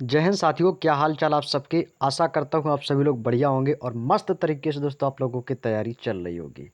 जय हिंद साथियों, क्या हाल चाल आप सबके। आशा करता हूँ आप सभी लोग बढ़िया होंगे और मस्त तरीके से दोस्तों आप लोगों की तैयारी चल रही होगी।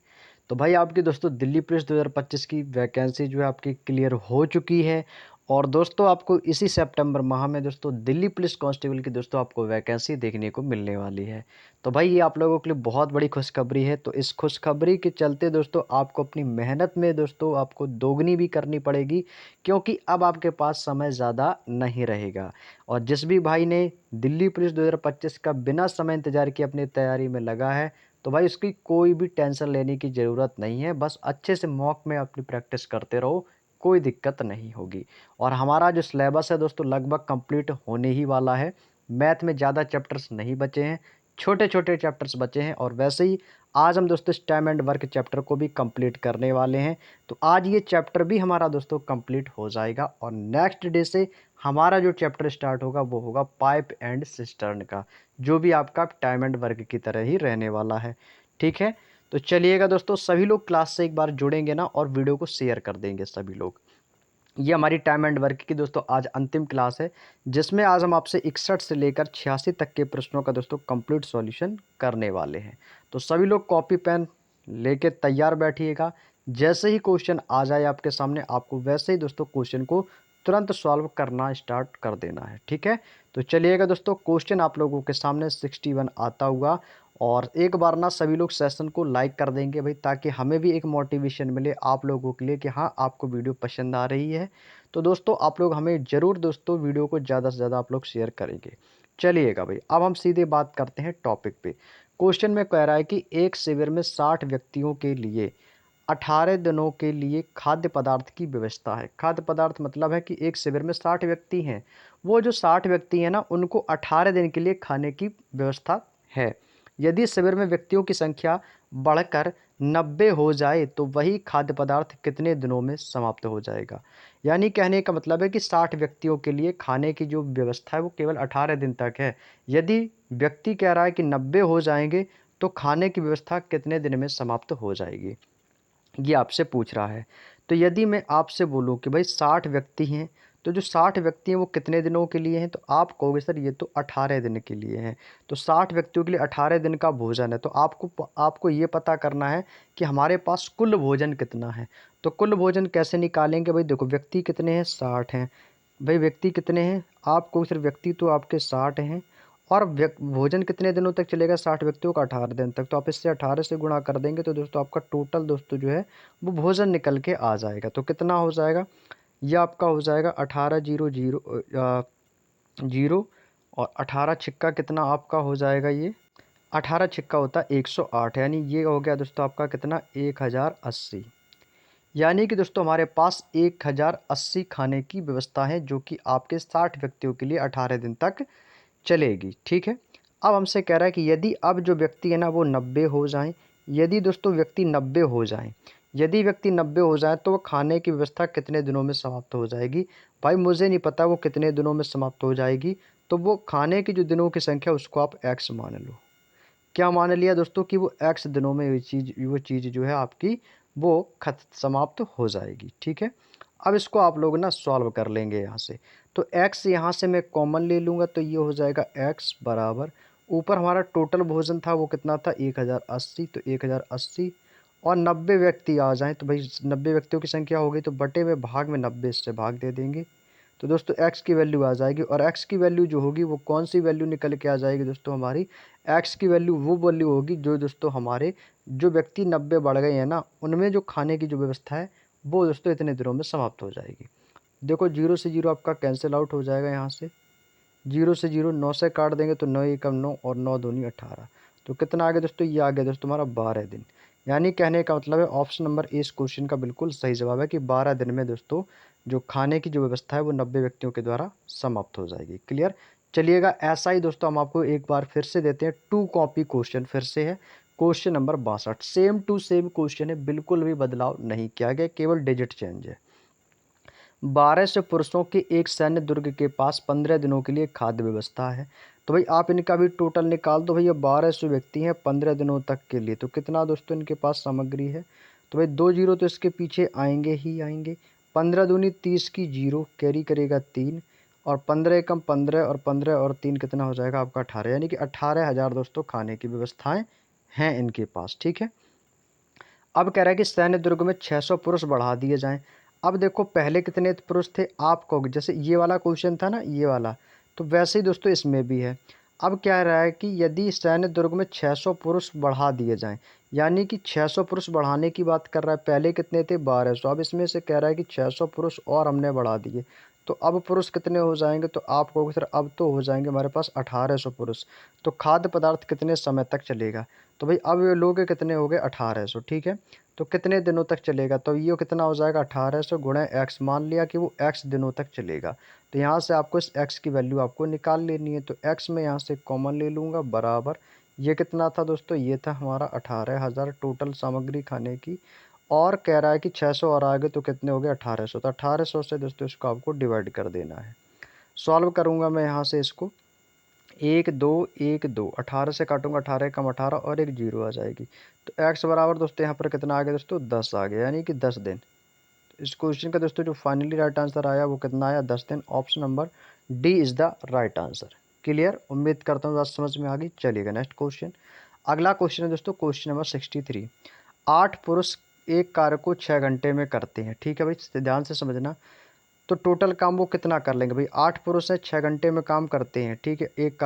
तो भाई आपकी दोस्तों दिल्ली पुलिस 2025 की वैकेंसी जो है आपकी क्लियर हो चुकी है। और दोस्तों आपको इसी सितंबर माह में दोस्तों दिल्ली पुलिस कांस्टेबल की दोस्तों आपको वैकेंसी देखने को मिलने वाली है। तो भाई ये आप लोगों के लिए बहुत बड़ी खुशखबरी है। तो इस खुशखबरी के चलते दोस्तों आपको अपनी मेहनत में दोस्तों आपको दोगुनी भी करनी पड़ेगी, क्योंकि अब आपके पास समय ज़्यादा नहीं रहेगा। और जिस भी भाई ने दिल्ली पुलिस 2025 का बिना समय इंतजार किए अपनी तैयारी में लगा है, तो भाई उसकी कोई भी टेंशन लेने की ज़रूरत नहीं है। बस अच्छे से मॉक में अपनी प्रैक्टिस करते रहो, कोई दिक्कत नहीं होगी। और हमारा जो सिलेबस है दोस्तों लगभग कंप्लीट होने ही वाला है। मैथ में ज़्यादा चैप्टर्स नहीं बचे हैं, छोटे छोटे चैप्टर्स बचे हैं। और वैसे ही आज हम दोस्तों इस टाइम एंड वर्क चैप्टर को भी कंप्लीट करने वाले हैं। तो आज ये चैप्टर भी हमारा दोस्तों कंप्लीट हो जाएगा और नेक्स्ट डे से हमारा जो चैप्टर स्टार्ट होगा वो होगा पाइप एंड सिस्टर्न का, जो भी आपका टाइम एंड वर्क की तरह ही रहने वाला है। ठीक है, तो चलिएगा दोस्तों, सभी लोग क्लास से एक बार जुड़ेंगे ना और वीडियो को शेयर कर देंगे सभी लोग। ये हमारी टाइम एंड वर्क की दोस्तों आज अंतिम क्लास है, जिसमें आज हम आपसे 61 से लेकर 86 तक के प्रश्नों का दोस्तों कंप्लीट सॉल्यूशन करने वाले हैं। तो सभी लोग कॉपी पेन लेके तैयार बैठिएगा। जैसे ही क्वेश्चन आ जाए आपके सामने, आपको वैसे ही दोस्तों क्वेश्चन को तुरंत सॉल्व करना स्टार्ट कर देना है। ठीक है, तो चलिएगा दोस्तों, क्वेश्चन आप लोगों के सामने 61 आता हुआ। और एक बार ना सभी लोग सेशन को लाइक कर देंगे भाई, ताकि हमें भी एक मोटिवेशन मिले आप लोगों के लिए कि हाँ आपको वीडियो पसंद आ रही है। तो दोस्तों आप लोग हमें ज़रूर दोस्तों वीडियो को ज़्यादा से ज़्यादा आप लोग शेयर करेंगे। चलिएगा भाई, अब हम सीधे बात करते हैं टॉपिक पे। क्वेश्चन में कह रहा है कि एक शिविर में 60 व्यक्तियों के लिए 18 दिनों के लिए खाद्य पदार्थ की व्यवस्था है। खाद्य पदार्थ मतलब है कि एक शिविर में 60 व्यक्ति हैं, वो जो 60 व्यक्ति हैं ना उनको 18 दिन के लिए खाने की व्यवस्था है। यदि शिविर में व्यक्तियों की संख्या बढ़कर 90 हो जाए तो वही खाद्य पदार्थ कितने दिनों में समाप्त हो जाएगा। यानी कहने का मतलब है कि 60 व्यक्तियों के लिए खाने की जो व्यवस्था है वो केवल 18 दिन तक है। यदि व्यक्ति कह रहा है कि 90 हो जाएंगे तो खाने की व्यवस्था कितने दिन में समाप्त हो जाएगी, ये आपसे पूछ रहा है। तो यदि मैं आपसे बोलूं कि भाई 60 व्यक्ति हैं, तो जो 60 व्यक्ति हैं वो कितने दिनों के लिए हैं, तो आप कहोगे सर ये तो 18 दिन के लिए हैं। तो 60 व्यक्तियों के लिए 18 दिन का भोजन है, तो आपको ये पता करना है कि हमारे पास कुल भोजन कितना है। तो कुल भोजन कैसे निकालेंगे भाई, देखो व्यक्ति कितने हैं, 60 हैं। भाई व्यक्ति कितने हैं, आपको सिर्फ व्यक्ति तो आपके 60 हैं। और भोजन कितने दिनों तक चलेगा, 60 व्यक्तियों का 18 दिन तक। तो आप इससे 18 से गुणा कर देंगे तो दोस्तों आपका टोटल दोस्तों जो है वो भोजन निकल के आ जाएगा। तो कितना हो जाएगा, ये आपका हो जाएगा 18 जीरो जीरो जीरो। और 18 छिक्का कितना आपका हो जाएगा, ये 18 छिक्का होता है 108, यानी ये हो गया दोस्तों आपका कितना 1080। यानी कि दोस्तों हमारे पास 1080 खाने की व्यवस्था है, जो कि आपके 60 व्यक्तियों के लिए 18 दिन तक चलेगी। ठीक है, अब हमसे कह रहा है कि यदि अब जो व्यक्ति है ना वो 90 हो जाएं। यदि दोस्तों व्यक्ति 90 हो जाएं, यदि व्यक्ति 90 हो जाए तो वो खाने की व्यवस्था कितने दिनों में समाप्त हो जाएगी। भाई मुझे नहीं पता वो कितने दिनों में समाप्त हो जाएगी, तो वो खाने की जो दिनों की संख्या उसको आप एक्स मान लो। क्या मान लिया दोस्तों कि वो एक्स दिनों में वो चीज़ जो है आपकी वो समाप्त हो जाएगी। ठीक है, अब इसको आप लोग ना सॉल्व कर लेंगे यहाँ से। तो एक्स यहाँ से मैं कॉमन ले लूँगा, तो ये हो जाएगा एक्स बराबर, ऊपर हमारा टोटल भोजन था वो कितना था 1080, तो 1080 और 90 व्यक्ति आ जाएं तो भाई 90 व्यक्तियों की संख्या हो गई, तो बटे में भाग में 90 से भाग दे देंगे। तो दोस्तों एक्स की वैल्यू आ जाएगी, और एक्स की वैल्यू जो होगी वो कौन सी वैल्यू निकल के आ जाएगी दोस्तों, हमारी एक्स की वैल्यू वो वैल्यू होगी जो दोस्तों हमारे जो व्यक्ति 90 बढ़ गए हैं ना उनमें जो खाने की जो व्यवस्था है वो दोस्तों इतने दिनों में समाप्त हो जाएगी। देखो जीरो से जीरो आपका कैंसिल आउट हो जाएगा, यहाँ से जीरो से जीरो 9 से काट देंगे तो 9 एकम 9 और 9 दूनी 18। तो कितना आ गया दोस्तों, ये आ गया दोस्तों हमारा 12 दिन। यानी कहने का मतलब है ऑप्शन नंबर ए इस क्वेश्चन का बिल्कुल सही जवाब है कि 12 दिन में दोस्तों जो खाने की जो व्यवस्था है वो 90 व्यक्तियों के द्वारा समाप्त हो जाएगी। क्लियर, चलिएगा ऐसा ही दोस्तों हम आपको एक बार फिर से देते हैं। टू कॉपी क्वेश्चन फिर से है, question number 62, same to same question है, बिल्कुल भी बदलाव नहीं किया गया, केवल डिजिट चेंज है। 1200 पुरुषों के एक सैन्य दुर्ग के पास 15 दिनों के लिए खाद्य व्यवस्था है। तो भाई आप इनका भी टोटल निकाल दो, भैया 1200 व्यक्ति हैं 15 दिनों तक के लिए, तो कितना दोस्तों इनके पास सामग्री है। तो भाई 2 जीरो तो इसके पीछे आएंगे ही आएंगे। 15 दूनी 30 की जीरो कैरी करेगा 3, और 15 एकम 15 और 15 और 3 कितना हो जाएगा आपका 18, यानी कि 18,000 दोस्तों खाने की व्यवस्थाएं हैं इनके पास। ठीक है। अब कह रहा है कि सैन्य दुर्ग में 600 पुरुष बढ़ा दिए जाएं। अब देखो पहले कितने पुरुष थे, आप कहोगे जैसे ये वाला क्वेश्चन था ना ये वाला, तो वैसे ही दोस्तों इसमें भी है। अब क्या रहा है कि यदि सैन्य दुर्ग में 600 पुरुष बढ़ा दिए जाएं, यानी कि 600 पुरुष बढ़ाने की बात कर रहा है। पहले कितने थे 1200, अब इसमें से कह रहा है कि 600 पुरुष और हमने बढ़ा दिए, तो अब पुरुष कितने हो जाएंगे, तो आप कहोगे सर अब तो हो जाएंगे हमारे पास 1800 पुरुष। तो खाद्य पदार्थ कितने समय तक चलेगा, तो भाई अब ये लोग कितने हो गए 1800। ठीक है। तो कितने दिनों तक चलेगा, तो ये कितना हो जाएगा 1800 गुणे एक्स, मान लिया कि वो एक्स दिनों तक चलेगा। तो यहाँ से आपको इस एक्स की वैल्यू आपको निकाल लेनी है। तो एक्स में यहाँ से कॉमन ले लूँगा बराबर, ये कितना था दोस्तों, ये था हमारा 18,000 टोटल सामग्री खाने की। और कह रहा है कि 600 और आगे तो कितने हो गए 1800, तो 1800 से दोस्तों इसको आपको डिवाइड कर देना है। सॉल्व करूँगा मैं यहाँ से इसको, 1 2 1 2, 18 से काटूंगा 18 कम 18 और एक जीरो आ जाएगी। तो एक्स बराबर दोस्तों यहाँ पर कितना आ गया दोस्तों 10 आ गया, यानी कि 10 दिन। तो इस क्वेश्चन का दोस्तों जो फाइनली राइट आंसर आया वो कितना आया 10 दिन। Option number D is the right answer. Clear, उम्मीद करता हूँ बात समझ में आ गई। चलिएगा नेक्स्ट क्वेश्चन। अगला क्वेश्चन है दोस्तों क्वेश्चन नंबर 63। 8 पुरुष एक कार्य को 6 घंटे में करते हैं। ठीक है भाई, ध्यान से समझना। तो टोटल काम वो कितना कर लेंगे भाई, 8 पुरुष है 6 घंटे में काम करते हैं। ठीक है, एक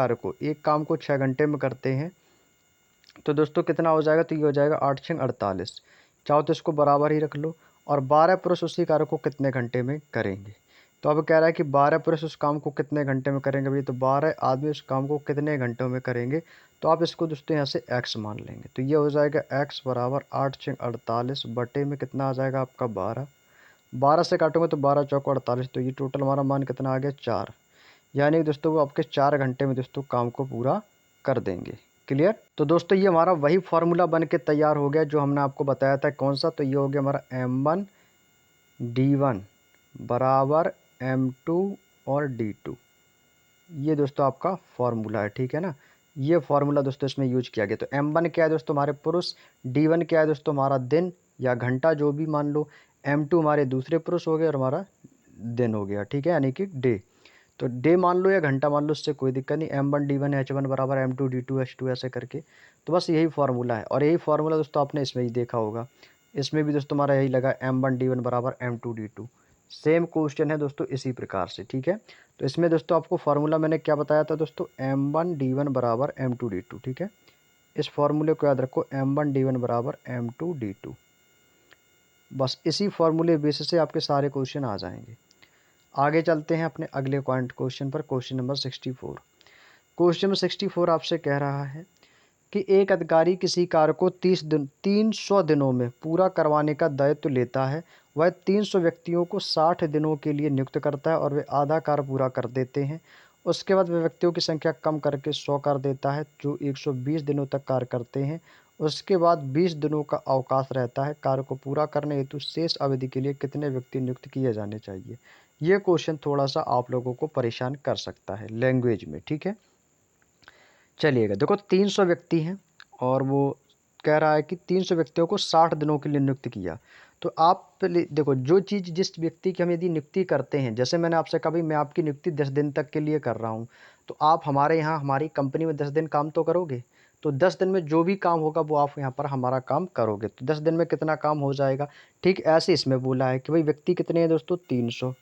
काम को 6 घंटे में करते हैं। तो दोस्तों कितना हो जाएगा, तो ये हो जाएगा 8 6 48। चाहो तो इसको बराबर ही रख लो। और 12 पुरुष उसी कार्य को कितने घंटे में करेंगे। तो अब कह रहा है कि 12 पुरुष उस काम को कितने घंटे में करेंगे भाई, तो 12 आदमी उस काम को कितने घंटों में करेंगे। तो आप इसको दोस्तों यहाँ से x मान लेंगे। तो ये हो जाएगा x बराबर 8 6 48 बटे में कितना आ जाएगा आपका 12। 12 से काटोगे तो 12 चौको 48, तो ये टोटल हमारा मान कितना आ गया 4। यानी कि दोस्तों वो आपके 4 घंटे में दोस्तों काम को पूरा कर देंगे। क्लियर। तो दोस्तों ये हमारा वही फार्मूला बन के तैयार हो गया जो हमने आपको बताया था, कौन सा, तो ये हो गया हमारा M1D1 बराबर M2 और D2। ये दोस्तों आपका फार्मूला है। ठीक है ना, ये फार्मूला दोस्तों इसमें यूज किया गया। तो M1 क्या है दोस्तों हमारे पुरुष, D1 क्या है दोस्तों हमारा दिन या घंटा जो भी मान लो, M2 हमारे दूसरे पुरुष हो गए और हमारा दिन हो गया। ठीक है, यानी कि डे। तो डे मान लो या घंटा मान लो, उससे कोई दिक्कत नहीं। M1D1 H1 बराबर M2D2 H2 ऐसे करके। तो बस यही फार्मूला है, और यही फार्मूला दोस्तों आपने इसमें ही देखा होगा। इसमें भी दोस्तों हमारा यही लगा M1D1 बराबर M2D2। सेम क्वेश्चन है दोस्तों इसी प्रकार से। ठीक है। तो इसमें दोस्तों आपको फार्मूला मैंने क्या बताया था दोस्तों, M1D1 बराबर M2D2। ठीक है, इस फार्मूले को याद रखो, M1D1 बराबर M2D2। बस इसी फार्मूले बेसिस से आपके सारे क्वेश्चन आ जाएंगे। आगे चलते हैं अपने अगले पॉइंट क्वेश्चन पर, क्वेश्चन नंबर 64। क्वेश्चन नंबर 64 आपसे कह रहा है कि एक अधिकारी किसी कार्य को 300 दिनों में पूरा करवाने का दायित्व लेता है। वह 300 व्यक्तियों को 60 दिनों के लिए नियुक्त करता है और वे आधा कार्य पूरा कर देते हैं। उसके बाद वह व्यक्तियों की संख्या कम करके 100 कर देता है जो 120 दिनों तक कार्य करते हैं। उसके बाद 20 दिनों का अवकाश रहता है। कार्य को पूरा करने हेतु शेष अवधि के लिए कितने व्यक्ति नियुक्त किए जाने चाहिए। ये क्वेश्चन थोड़ा सा आप लोगों को परेशान कर सकता है लैंग्वेज में। ठीक है, चलिएगा। देखो 300 व्यक्ति हैं और वो कह रहा है कि 300 व्यक्तियों को 60 दिनों के लिए नियुक्त किया। तो आप देखो जो चीज़ जिस व्यक्ति की हम यदि नियुक्ति करते हैं, जैसे मैंने आपसे कहा भाई मैं आपकी नियुक्ति 10 दिन तक के लिए कर रहा हूँ, तो आप हमारे यहाँ हमारी कंपनी में 10 दिन काम तो करोगे। तो 10 दिन में जो भी काम होगा वो आप यहाँ पर हमारा काम करोगे। तो 10 दिन में कितना काम हो जाएगा। ठीक ऐसे इसमें बोला है कि भाई व्यक्ति कितने हैं दोस्तों 300।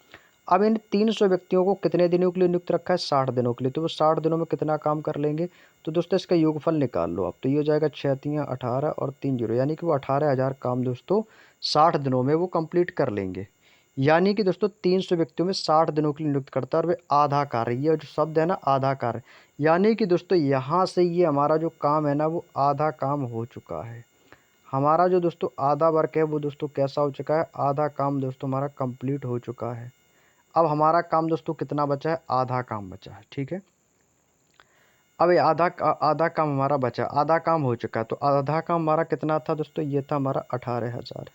अब इन 300 व्यक्तियों को कितने दिनों के लिए नियुक्त रखा है 60 दिनों के लिए। तो वो 60 दिनों में कितना काम कर लेंगे, तो दोस्तों इसका योगफल निकाल लो आप। तो ये हो जाएगा 6 3 18 और 3 जीरो, यानी कि वो 18,000 काम दोस्तों 60 दिनों में वो कंप्लीट कर लेंगे। यानी कि दोस्तों 300 व्यक्तियों में 60 दिनों के लिए नियुक्त करता है और वे आधा कार्य, ये जो शब्द है ना आधा कार्य, यानी कि दोस्तों यहाँ से ये हमारा जो काम है ना वो आधा काम हो चुका है। हमारा जो दोस्तों आधा वर्क है वो दोस्तों कैसा हो चुका है, आधा काम दोस्तों हमारा कंप्लीट हो चुका है। अब हमारा काम दोस्तों कितना बचा है, आधा काम बचा है। ठीक है, अब ये आधा आधा काम हमारा बचा, आधा काम हो चुका है। तो आधा काम हमारा कितना था दोस्तों, ये था हमारा 18,000।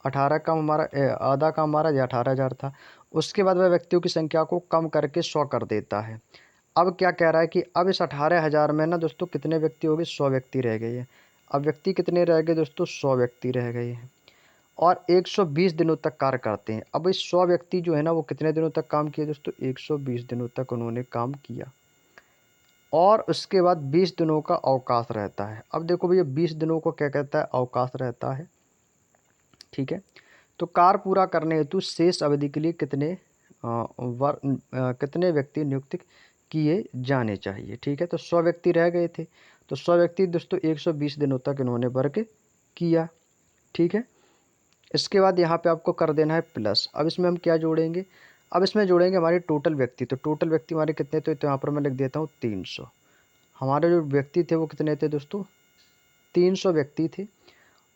18 काम हमारा आधा काम हमारा ये 18,000 था। उसके बाद वह व्यक्तियों की संख्या को कम करके 100 कर देता है। अब क्या कह रहा है कि अब इस 18,000 में ना दोस्तों कितने व्यक्ति हो गए, 100 व्यक्ति रह गए हैं। अब व्यक्ति कितने रह गए दोस्तों, 100 व्यक्ति रह गए हैं। और 120 दिनों तक कार्य करते हैं। अब इस 100 व्यक्ति जो है ना वो कितने दिनों तक काम किए दोस्तों? 120 दिनों तक उन्होंने काम किया और उसके बाद 20 दिनों का अवकाश रहता है। अब देखो भैया 20 दिनों को क्या कहता है? अवकाश रहता है। ठीक है, तो कार्य पूरा करने हेतु शेष अवधि के लिए कितने व्यक्ति नियुक्त किए जाने चाहिए? ठीक है, तो 100 व्यक्ति रह गए थे, तो 100 व्यक्ति दोस्तों 120 दिनों तक इन्होंने वर्क किया। ठीक है, इसके बाद यहाँ पे आपको कर देना है प्लस। अब इसमें हम क्या जोड़ेंगे? अब इसमें जोड़ेंगे हमारे टोटल व्यक्ति। तो टोटल व्यक्ति हमारे कितने थे? तो यहाँ पर मैं लिख देता हूँ 300। हमारे जो व्यक्ति थे वो कितने थे दोस्तों? 300 व्यक्ति थे।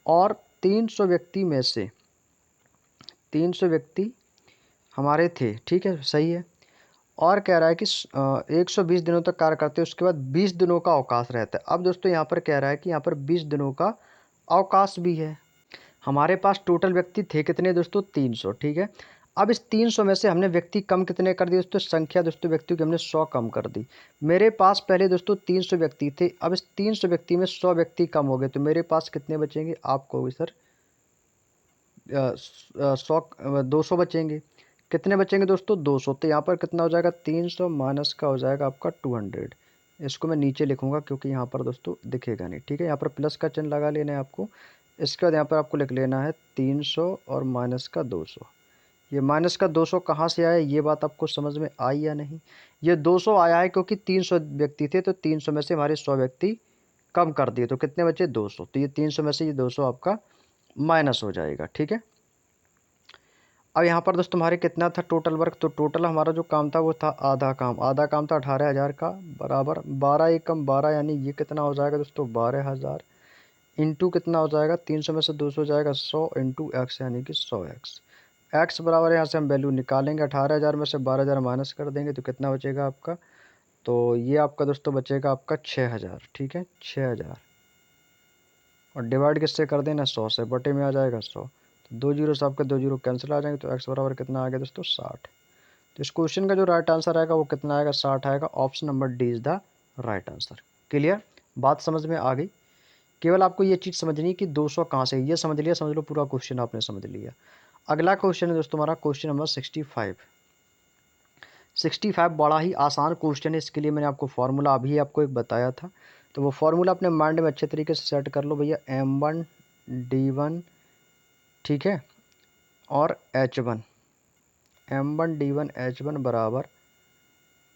और 300 व्यक्ति में से 300 व्यक्ति हमारे थे। ठीक है, सही है। और कह रहा है कि 120 दिनों तक कार्य करते हैं, उसके बाद 20 दिनों का अवकाश रहता है। अब दोस्तों यहाँ पर कह रहा है कि यहाँ पर 20 दिनों का अवकाश भी है। हमारे पास टोटल व्यक्ति थे कितने दोस्तों? 300। ठीक है, अब इस 300 में से हमने व्यक्ति कम कितने कर दिए दोस्तों? संख्या दोस्तों व्यक्तियों की हमने 100 कम कर दी। मेरे पास पहले दोस्तों 300 व्यक्ति थे, अब इस 300 व्यक्ति में 100 व्यक्ति कम हो गए, तो मेरे पास कितने बचेंगे? आपको भी सर 200 बचेंगे। कितने बचेंगे दोस्तों? 200। तो यहाँ पर कितना हो जाएगा? 300 माइनस का हो जाएगा आपका 200। इसको मैं नीचे लिखूंगा क्योंकि यहाँ पर दोस्तों दिखेगा नहीं। ठीक है, यहाँ पर प्लस का चिन्ह लगा लेना है आपको। इसके बाद यहाँ पर आपको लिख लेना है 300 और माइनस का 200। ये माइनस का 200 कहाँ से आया? ये बात आपको समझ में आई या नहीं? ये 200 आया है क्योंकि 300 व्यक्ति थे, तो 300 में से हमारे 100 व्यक्ति कम कर दिए, तो कितने बचे? 200। तो ये 300 में से ये 200 आपका माइनस हो जाएगा। ठीक है, अब यहाँ पर दोस्तों हमारे कितना था टोटल वर्क? तो टोटल हमारा जो काम था वो था आधा काम। आधा काम था 18,000 का, बराबर 12 एकम 12, यानी ये कितना हो जाएगा दोस्तों? 12,000 इंटू कितना हो जाएगा? 300 में से 200 जाएगा 100 इंटू एक्स, यानी कि 100 एक्स। एक्स बराबर यहाँ से हम वैल्यू निकालेंगे, 18,000 में से 12,000 माइनस कर देंगे तो कितना बचेगा आपका? तो ये आपका दोस्तों बचेगा आपका 6,000। ठीक है, 6,000 और डिवाइड किससे कर देना? 100 से। बटे में आ जाएगा 100, तो 2 जीरो से आपके 2 जीरो कैंसिल आ जाएंगे, तो एक्स बराबर कितना आ गया दोस्तों? 60। तो इस क्वेश्चन का जो राइट आंसर आएगा वो कितना आएगा? 60 आएगा। Option number D is the right answer. Clear? बात समझ में आ गई? केवल आपको ये चीज़ समझनी है कि 200 कहाँ से, ये समझ लिया, समझ लो पूरा क्वेश्चन आपने समझ लिया। अगला क्वेश्चन है दोस्तों हमारा क्वेश्चन नंबर 65। 65 बड़ा ही आसान क्वेश्चन है। इसके लिए मैंने आपको फॉर्मूला अभी आपको एक बताया था, तो वो फॉर्मूला अपने माइंड में अच्छे तरीके से सेट कर लो भैया। M1D1, ठीक है, और H1, M1D1 H1 बराबर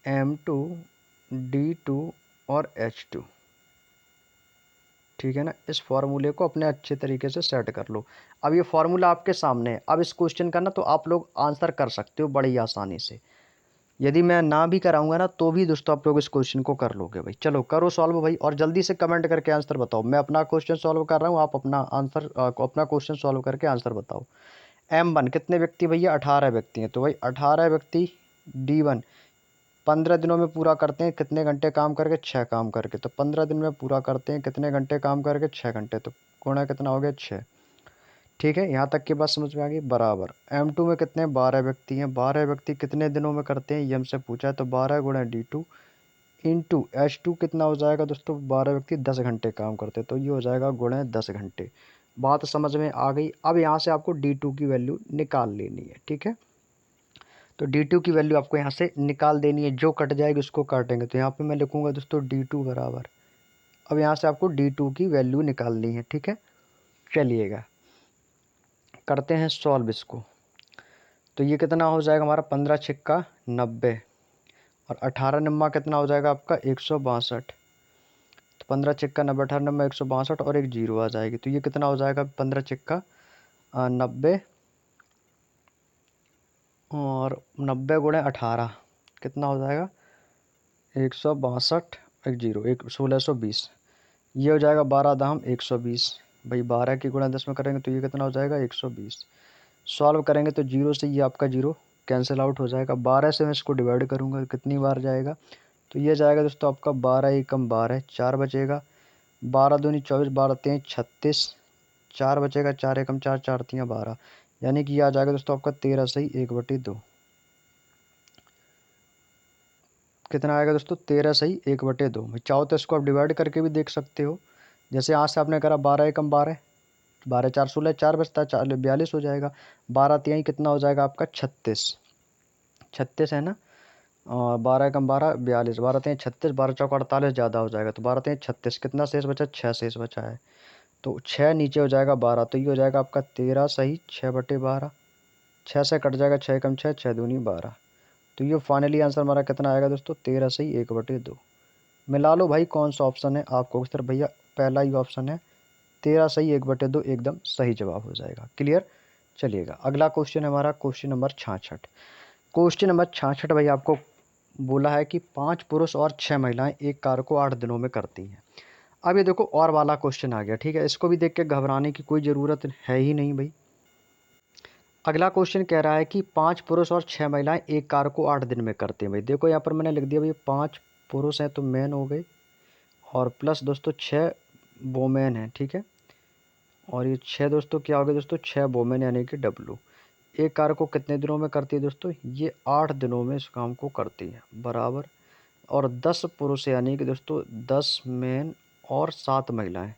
M2D2 और H2। ठीक है ना, इस फॉर्मूले को अपने अच्छे तरीके से सेट कर लो। अब ये फॉर्मूला आपके सामने है। अब इस क्वेश्चन का ना तो आप लोग आंसर कर सकते हो बड़ी आसानी से। यदि मैं ना भी कराऊंगा ना तो भी दोस्तों आप लोग इस क्वेश्चन को कर लोगे भाई। चलो करो सॉल्व भाई, और जल्दी से कमेंट करके आंसर बताओ। मैं अपना क्वेश्चन सॉल्व कर रहा हूँ, आप अपना क्वेश्चन सॉल्व करके आंसर बताओ। M1 कितने व्यक्ति भैया? 18 व्यक्ति हैं, तो भाई 18 व्यक्ति D1 15 दिनों में पूरा करते हैं कितने घंटे काम करके? 6 काम करके। तो 15 दिन में पूरा करते हैं कितने घंटे काम करके? 6 घंटे। तो गुणा कितना हो गया? 6। ठीक है, यहाँ तक की बात समझ में आ गई? बराबर M2 में कितने? 12 व्यक्ति हैं। 12 व्यक्ति कितने दिनों में करते हैं ये हमसे पूछा है, तो 12 गुणा D2 इंटू H2 कितना हो जाएगा दोस्तों? 12 व्यक्ति 10 घंटे काम करते हैं, तो ये हो जाएगा गुणा 10 घंटे। बात समझ में आ गई? अब यहाँ से आपको D2 की वैल्यू निकाल लेनी है। ठीक है, तो D2 की वैल्यू आपको यहाँ से निकाल देनी है, जो कट जाएगी उसको काटेंगे। तो यहाँ पे मैं लिखूंगा दोस्तों D2 बराबर, अब यहाँ से आपको D2 की वैल्यू निकालनी है। ठीक है, चलिएगा करते हैं सॉल्व इसको। तो ये कितना हो जाएगा हमारा? 15 छिक्का 90 और 18 नम्मा कितना हो जाएगा आपका? 162। तो 15 छिक्का 90, 18 नम्मा 162 और एक जीरो आ जाएगी, तो ये कितना हो जाएगा? 15 छिक्का 90 और 90 गुणे 18 कितना हो जाएगा? 162, एक जीरो, एक 1620। ये हो जाएगा 12 दाम 120। भाई 12 की गुणा 10 में करेंगे तो ये कितना हो जाएगा? 120। सॉल्व करेंगे तो जीरो से ये आपका जीरो कैंसिल आउट हो जाएगा। 12 से मैं इसको डिवाइड करूँगा कितनी बार जाएगा? तो ये जाएगा दोस्तों आपका 12 एकम 12, 4 बचेगा। 12 दूनी 24, 12 तेईस 36, 4 बचेगा। 4 एकम 4, 4 तियाँ 12, यानी कि ये आ जाएगा दोस्तों आपका 13 सही 1/2। कितना आएगा दोस्तों? 13 सही 1/2। चाहो तो इसको आप डिवाइड करके भी देख सकते हो, जैसे यहाँ से आपने करा 12 एकम 12, 12 4 16, 4 बचता है, 42 हो जाएगा। 12 तिहाई कितना हो जाएगा आपका 36, 36 है ना। और 12 कम 12 42, 12 तिहाई 36, 12 चौक 48 ज़्यादा हो जाएगा, तो 12 तिहाई 36, कितना शेष बचा, 6 शेष बचा है। तो 6 नीचे हो जाएगा 12, तो ये हो जाएगा आपका 13 सही 6/12। 6 से कट जाएगा, 6 कम 6, 6 दूनी 12। तो ये फाइनली आंसर हमारा कितना आएगा दोस्तों, 13 सही 1/2। मिला लो भाई कौन सा ऑप्शन है आपको, सर भैया पहला ही ऑप्शन है, 13 सही 1/2 एकदम सही जवाब हो जाएगा। क्लियर। चलिएगा अगला क्वेश्चन है हमारा क्वेश्चन नंबर 66। क्वेश्चन नंबर 66 भाई आपको बोला है कि 5 पुरुष और 6 महिलाएं एक कार्य को 8 दिनों में करती हैं। अब ये देखो और वाला क्वेश्चन आ गया, ठीक है, इसको भी देख के घबराने की कोई ज़रूरत है ही नहीं भाई। अगला क्वेश्चन कह रहा है कि 5 पुरुष और 6 महिलाएं एक कार्य को 8 दिन में करती हैं। भाई देखो यहाँ पर मैंने लिख दिया भाई 5 पुरुष हैं तो मैन हो गए, और प्लस दोस्तों 6 वोमेन हैं, ठीक है। और ये 6 दोस्तों क्या हो गए दोस्तों, 6 वोमेन यानी कि डब्लू। एक कार्य को कितने दिनों में करती है दोस्तों, ये 8 दिनों में इस काम को करती है, बराबर। और 10 पुरुष यानी कि दोस्तों 10 मैन और 7 महिलाएं,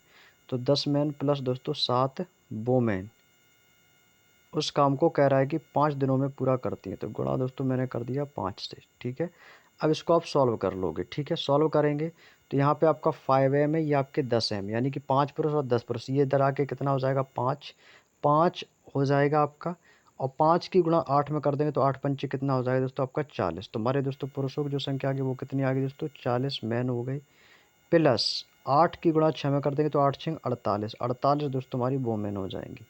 तो 10 मैन प्लस दोस्तों 7 वोमेन उस काम को कह रहा है कि 5 दिनों में पूरा करती है। तो गुणा दोस्तों मैंने कर दिया 5 से, ठीक है। अब इसको आप सॉल्व कर लोगे, ठीक है। सॉल्व करेंगे तो यहाँ पे आपका 5m है, ये आपके 10m, यानी कि 5 पुरुष और 10 पुरुष, ये इधर आके कितना हो जाएगा 5, 5 हो जाएगा आपका। और 5 की गुणा 8 में कर देंगे तो 8 पंचे कितना हो जाएगा दोस्तों आपका 40। तो हमारे दोस्तों पुरुषों की जो संख्या आ गई वो कितनी आ गई दोस्तों, 40 मैन हो गई, प्लस 8 की गुणा 6 में कर देंगे तो 8 6 48, 48 दोस्तों हमारी वोमेन हो जाएंगी।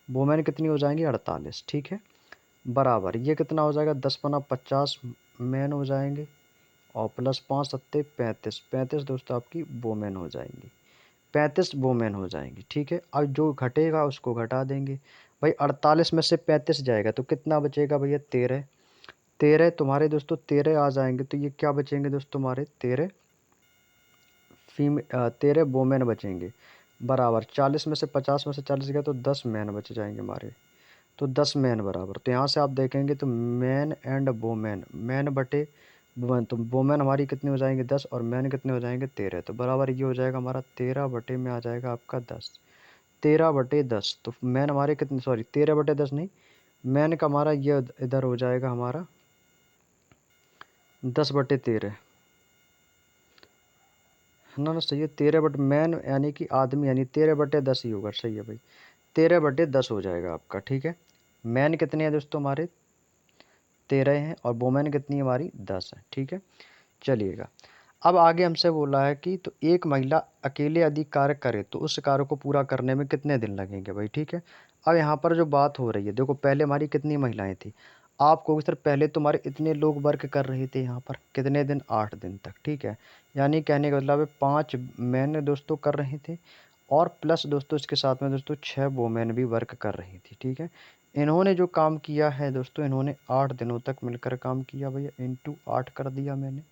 वोमेन कितनी हो जाएंगी 48, ठीक है, बराबर। ये कितना हो जाएगा 10 पना 50 मैन हो जाएंगे, और प्लस 5 सत्ते 35, 35 दोस्तों आपकी वोमेन हो जाएंगी, 35 वोमेन हो जाएंगी, ठीक है। अब जो घटेगा उसको घटा देंगे भाई, 48 में से 35 जाएगा तो कितना बचेगा भैया 13, 13 तुम्हारे दोस्तों 13 आ जाएंगे, तो ये क्या बचेंगे दोस्तों हमारे 13 13 वोमेन बचेंगे, बराबर। 40 में से 50 में से 40 गया तो 10 मैन बच जाएंगे हमारे, तो 10 मैन बराबर। तो यहाँ से आप देखेंगे तो मैन एंड वोमेन, मैन बटे वुमेन, तो वोमेन हमारी कितनी हो जाएंगे 10 और मैन कितने हो जाएंगे 13, तो बराबर ये हो जाएगा हमारा 13 बटे में आ जाएगा आपका 10, 13/10। तो मैन हमारे कितने, सॉरी 13/10 नहीं, मैन का हमारा ये इधर हो जाएगा हमारा 10/13, है ना, सही है। 13 मैन यानी कि आदमी, यानी 13/10 ही होगा, सही है भाई, 13/10 हो जाएगा आपका, ठीक है। मैन कितने हैं दोस्तों हमारे 13 हैं, और वोमेन कितनी है हमारी 10 है, ठीक है। चलिएगा अब आगे हमसे बोला है कि तो एक महिला अकेले यदि कार्य करे तो उस कार्य को पूरा करने में कितने दिन लगेंगे भाई, ठीक है। अब यहाँ पर जो बात हो रही है देखो, पहले हमारी कितनी महिलाएं थी, आप कहोगे सर पहले तो हमारे इतने लोग वर्क कर रहे थे यहाँ पर कितने दिन, 8 दिन तक, ठीक है। यानी कहने का मतलब है 5 मैन दोस्तों कर रहे थे, और प्लस दोस्तों इसके साथ में दोस्तों 6 वोमेन भी वर्क कर रही थी, ठीक है। इन्होंने जो काम किया है दोस्तों, इन्होंने 8 दिनों तक मिलकर काम किया भैया, इंटू 8 कर दिया मैंने,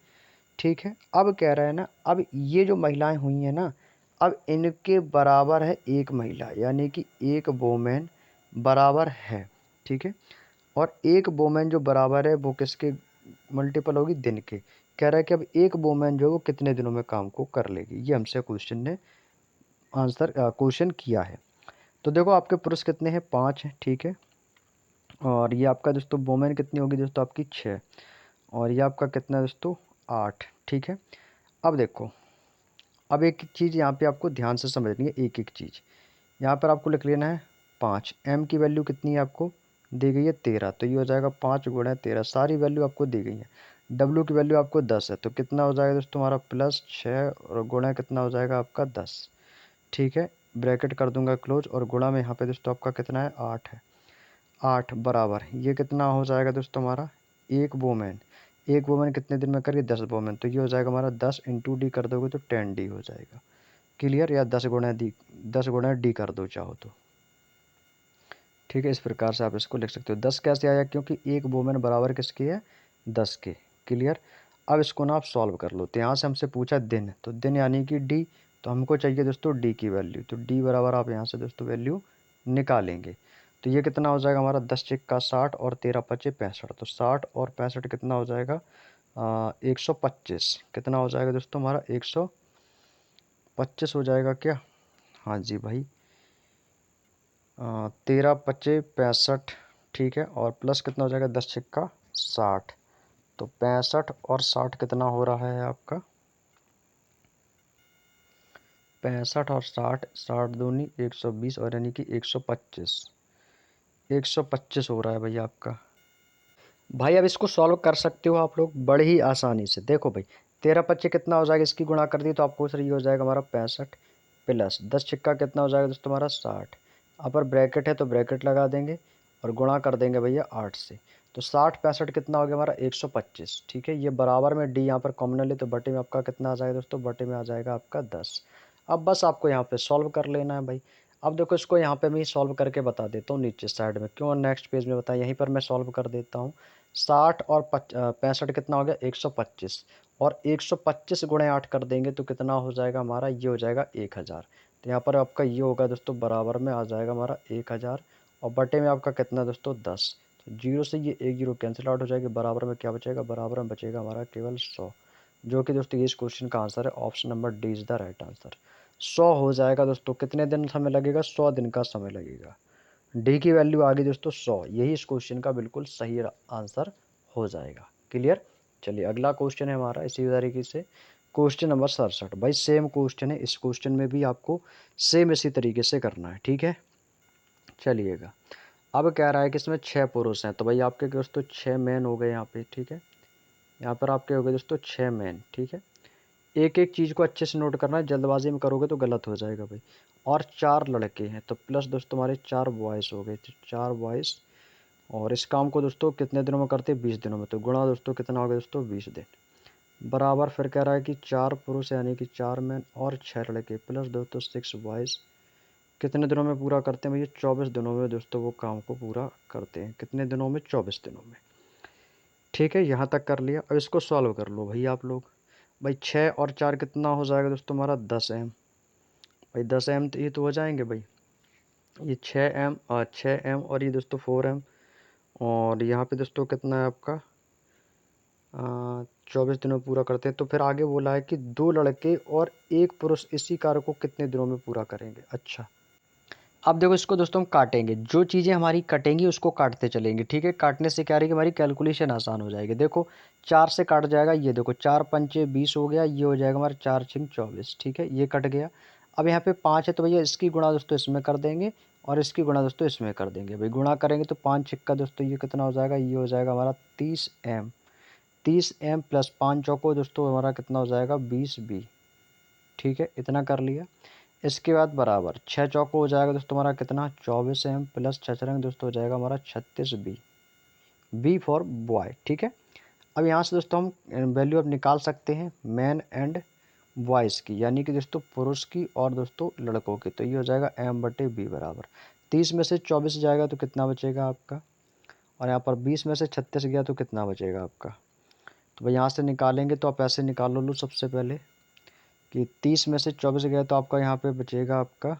ठीक है। अब कह रहा है ना, अब ये जो महिलाएं हुई हैं ना, अब इनके बराबर है एक महिला, यानी कि एक वोमेन बराबर है, ठीक है। और एक वोमेन जो बराबर है वो किसके मल्टीपल होगी, दिन के। कह रहा है कि अब एक वोमेन जो है वो कितने दिनों में काम को कर लेगी, ये हमसे क्वेश्चन ने आंसर क्वेश्चन किया है। तो देखो आपके पुरुष कितने हैं 5 हैं, ठीक है। और ये आपका दोस्तों वोमेन कितनी होगी दोस्तों आपकी 6, और ये आपका कितना है दोस्तों 8, ठीक है। अब देखो, अब एक चीज़ यहाँ पे आपको ध्यान से समझनी है, एक एक चीज़ यहाँ पर आपको लिख लेना है। 5 एम की वैल्यू कितनी है आपको दी गई है 13, तो ये हो जाएगा 5 गुणा 13, सारी वैल्यू आपको दी गई है। डब्ल्यू की वैल्यू आपको 10 है, तो कितना हो जाएगा दोस्तों हमारा प्लस 6 और गुणा कितना हो जाएगा आपका 10, ठीक है। ब्रैकेट कर दूंगा क्लोज, और गुणा में यहाँ पे दोस्तों आपका कितना है 8 है, 8 बराबर ये कितना हो जाएगा दोस्तों हमारा, एक वोमेन, एक वोमेन कितने दिन में करिए 10 वोमेन, तो ये हो जाएगा हमारा 10 इंटू डी कर दोगे तो 10D हो जाएगा। क्लियर, या 10 गुणा डी, 10 गुणा डी कर दो चाहो तो, ठीक है। इस प्रकार से आप इसको लिख सकते हो। 10 कैसे आया, क्योंकि एक वोमेन बराबर किसकी है 10 के। क्लियर। अब इसको ना आप सॉल्व कर लो, तो यहाँ से हमसे पूछा दिन, तो दिन यानी कि डी, तो हमको चाहिए दोस्तों डी की वैल्यू, तो डी बराबर आप यहाँ से दोस्तों वैल्यू निकालेंगे। तो ये कितना हो जाएगा हमारा 10 चक्का 60 और 13 पचे 65, तो 60 और 65 कितना हो जाएगा 125, कितना हो जाएगा दोस्तों हमारा 125 हो जाएगा क्या, हाँ जी भाई 13 पच्चे 65, ठीक है, और प्लस कितना हो जाएगा 10 छिक्का 60। तो 65 और 60 कितना हो रहा है आपका? 65 और 60, 60 दूनी 120 और यानी कि 125, 125 हो रहा है भाई आपका। भाई अब इसको सॉल्व कर सकते हो आप लोग बड़े ही आसानी से। देखो भाई 13 पच्चे कितना हो जाएगा, इसकी गुणा कर दी तो आपको सर ये हो जाएगा हमारा 65 प्लस 10 छिक्का कितना हो जाएगा दोस्तों हमारा 60। अपर ब्रैकेट है तो ब्रैकेट लगा देंगे और गुणा कर देंगे भैया 8 से। तो 60 65 कितना हो गया हमारा 125, ठीक है। ये बराबर में डी यहाँ पर कॉमन ले तो बटे में आपका कितना आ जाएगा दोस्तों, बटे में आ जाएगा आपका 10। अब बस आपको यहाँ पे सॉल्व कर लेना है भाई। अब देखो इसको यहाँ पे मैं सॉल्व करके बता देता हूँ नीचे साइड में, क्यों नेक्स्ट पेज में बताया, यहीं पर मैं सॉल्व कर देता हूँ। 60 और 65 कितना हो गया 125, और 125 गुणे 8 कर देंगे तो कितना हो जाएगा हमारा, ये हो जाएगा 1000। तो यहाँ पर आपका ये होगा दोस्तों बराबर में आ जाएगा हमारा 1000, और बटे में आपका कितना दोस्तों 10। तो जीरो से ये एक जीरो कैंसिल आउट हो जाएगी, बराबर में क्या बचेगा, बराबर में बचेगा हमारा केवल 100, जो कि दोस्तों इस क्वेश्चन का आंसर है option number D is the right answer. 100 हो जाएगा दोस्तों। कितने दिन समय लगेगा, 100 दिन का समय लगेगा। डी की वैल्यू आ गई दोस्तों 100, यही इस क्वेश्चन का बिल्कुल सही आंसर हो जाएगा। क्लियर। चलिए अगला क्वेश्चन है हमारा इसी तरीके से क्वेश्चन नंबर 67। भाई सेम क्वेश्चन है, इस क्वेश्चन में भी आपको सेम इसी तरीके से करना है, ठीक है। चलिएगा अब कह रहा है कि इसमें 6 पुरुष हैं, तो भाई आपके दोस्तों 6 मैन हो गए यहाँ पे, ठीक है। यहाँ पर आपके हो गए दोस्तों 6 मैन, ठीक है। एक एक चीज़ को अच्छे से नोट करना है, जल्दबाजी में करोगे तो गलत हो जाएगा भाई। और 4 लड़के हैं तो प्लस दोस्तों हमारे 4 बॉयज़ हो गए, तो 4 बॉयज़। और इस काम को दोस्तों कितने दिनों में करते हैं, 20 दिनों में। तो गुणा दोस्तों कितना हो गया दोस्तों 20 दिन, बराबर फिर कह रहा है कि 4 पुरुष यानी कि 4 मैन और 6 लड़के प्लस दोस्तों 6 बॉयज़ कितने दिनों में पूरा करते हैं भैया, 24 दिनों में दोस्तों वो काम को पूरा करते हैं। कितने दिनों में, 24 दिनों में, ठीक है। यहाँ तक कर लिया। अब इसको सॉल्व कर लो भाई आप लोग। भाई 6 और 4 कितना हो जाएगा दोस्तों हमारा 10 एम। भाई 10 एम तो ये तो हो जाएंगे भाई, ये 6 एम और 6 एम और ये दोस्तों 4 एम। और यहाँ पे दोस्तों कितना है आपका 24 दिनों में पूरा करते हैं। तो फिर आगे बोला है कि 2 लड़के और 1 पुरुष इसी कार्य को कितने दिनों में पूरा करेंगे। अच्छा अब देखो इसको दोस्तों हम काटेंगे, जो चीज़ें हमारी कटेंगी उसको काटते चलेंगे, ठीक है। काटने से क्या रहेगी, हमारी कैलकुलेशन आसान हो जाएगी। देखो 4 से काट जाएगा, ये देखो 4 पंचे 20 हो गया, ये हो जाएगा हमारा 4 छिंग 24, ठीक है, ये कट गया। अब यहाँ पे 5 है तो भैया इसकी गुणा दोस्तों इसमें कर देंगे और इसकी गुणा दोस्तों इसमें कर देंगे। भाई गुणा करेंगे तो 5 छिक्का दोस्तों ये कितना हो जाएगा, ये हो जाएगा हमारा 30 एम। 30 एम प्लस 5 चौको दोस्तों हमारा कितना हो जाएगा 20 बी, ठीक है, इतना कर लिया। इसके बाद बराबर 6 चौको हो जाएगा दोस्तों हमारा कितना 24 एम प्लस 6 चरंग दोस्तों हो जाएगा हमारा 36 बी, बी फॉर बॉय, ठीक है। अब यहाँ से दोस्तों हम वैल्यू अब निकाल सकते हैं मैन एंड बॉयज़ की, यानी कि दोस्तों पुरुष की और दोस्तों लड़कों की। तो ये हो जाएगा एम बटे बी बराबर 30 में से 24 जाएगा तो कितना बचेगा आपका, और यहाँ पर 20 में से 36 गया तो कितना बचेगा आपका। तो भाई यहाँ से निकालेंगे तो आप ऐसे निकाल लो सबसे पहले कि 30 में से 24 गया तो आपका यहाँ पे बचेगा आपका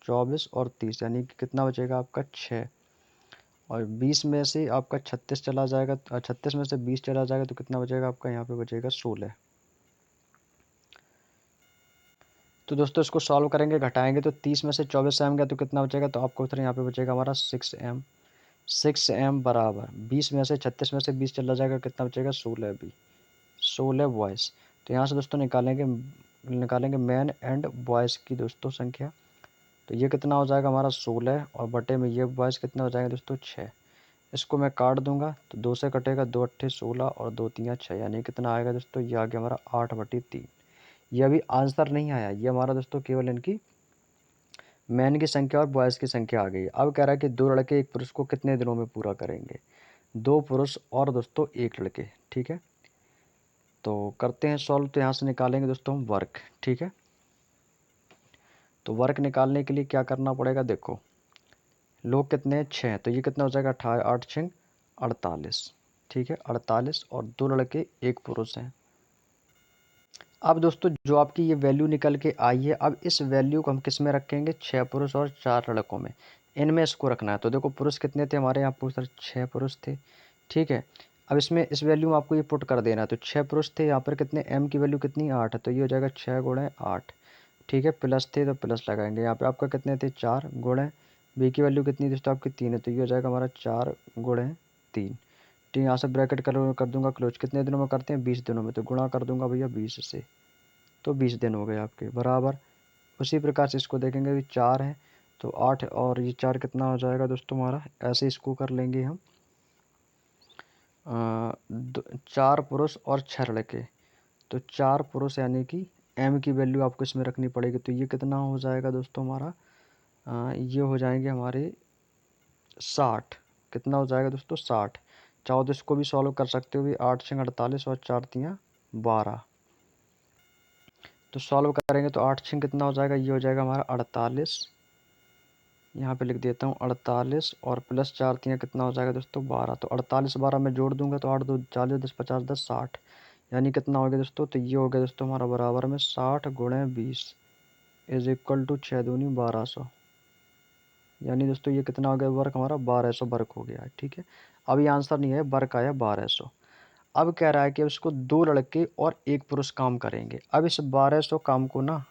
24 और 30 यानी कि कितना बचेगा आपका 6। और 20 में से आपका 36 चला जाएगा, 36 में से 20 चला जाएगा तो कितना बचेगा आपका, यहाँ पे बचेगा 16। तो दोस्तों इसको सॉल्व करेंगे, घटाएंगे तो 30 में से 24 एम गया तो कितना बचेगा, तो आपको उत्तर यहाँ पे बचेगा हमारा 6 एम। 6 एम बराबर 20 में से 36 में से 20 चला जाएगा कितना बचेगा 16 बी, 16 बॉयज़। तो यहाँ से दोस्तों निकालेंगे निकालेंगे मैन एंड बॉयज़ की दोस्तों संख्या। तो ये कितना हो जाएगा हमारा 16 और बटे में ये बॉयज़ कितना हो जाएगा दोस्तों 6। इसको मैं काट दूंगा तो 2 से कटेगा, 2 अट्ठे 16 और 2 तियाँ 6, यानी कितना आएगा दोस्तों, ये आ गया हमारा 8/3। ये अभी आंसर नहीं आया, ये हमारा दोस्तों केवल इनकी मैन की संख्या और बॉयज़ की संख्या आ गई। अब कह रहा है कि 2 लड़के 1 पुरुष को कितने दिनों में पूरा करेंगे, 2 पुरुष और दोस्तों 1 लड़के, ठीक है। तो करते हैं सॉल्व। तो यहाँ से निकालेंगे दोस्तों हम वर्क, ठीक है। तो वर्क निकालने के लिए क्या करना पड़ेगा, देखो लोग कितने हैं 6, तो ये कितना हो जाएगा 8 6 48, ठीक है 48, और 2 लड़के 1 पुरुष हैं। अब दोस्तों जो आपकी ये वैल्यू निकल के आई है, अब इस वैल्यू को हम किस में रखेंगे, 6 पुरुष और 4 लड़कों में, इनमें इसको रखना है। तो देखो पुरुष कितने थे हमारे यहाँ, पुरुष 6 पुरुष थे, ठीक है। अब इसमें इस वैल्यू में आपको ये पुट कर देना है। तो 6 पुरुष थे, यहाँ पर कितने एम की वैल्यू कितनी 8 है, तो ये हो जाएगा 6 गुणे 8, ठीक है। प्लस थे तो प्लस लगाएंगे, यहाँ पे आपका कितने थे 4 गुणे बी की वैल्यू कितनी दोस्तों आपकी 3 है, तो ये हो जाएगा हमारा 4 गुणे 3। ठीक, यहाँ से ब्रैकेट कर दूंगा क्लोज। कितने दिनों में करते हैं, 20 दिनों में, तो गुणा कर दूंगा भैया 20 से, तो 20 दिन हो गए आपके बराबर। उसी प्रकार से इसको देखेंगे भी 4 है तो 8 और ये 4 कितना हो जाएगा दोस्तों हमारा, ऐसे इसको कर लेंगे हम 4 पुरुष और 6 लड़के। तो 4 पुरुष यानी कि एम की वैल्यू आपको इसमें रखनी पड़ेगी, तो ये कितना हो जाएगा दोस्तों हमारा, ये हो जाएंगे हमारे 60। कितना हो जाएगा दोस्तों 60। चाहो तो इसको भी सॉल्व कर सकते हो भी, 8 6 48 और 4 3 12। तो सॉल्व करेंगे तो 8 6 कितना हो जाएगा, ये हो जाएगा हमारा 48। यहाँ पे लिख देता हूँ 48 और प्लस 4 3 कितना हो जाएगा दोस्तों 12। तो 48 12 में जोड़ दूंगा तो 8 2 40 10 50 10 60, यानी कितना हो गया दोस्तों, तो ये हो गया दोस्तों हमारा बराबर में 60 गुणे 20 इज इक्वल टू 6 दूनी 1200। यानी दोस्तों ये कितना हो गया वर्क हमारा, 1200 वर्क हो गया है। ठीक है, अब ये आंसर नहीं है, वर्क आया 1200। अब कह रहा है कि उसको 2 लड़के और 1 पुरुष काम करेंगे। अब इस 1200 काम को ना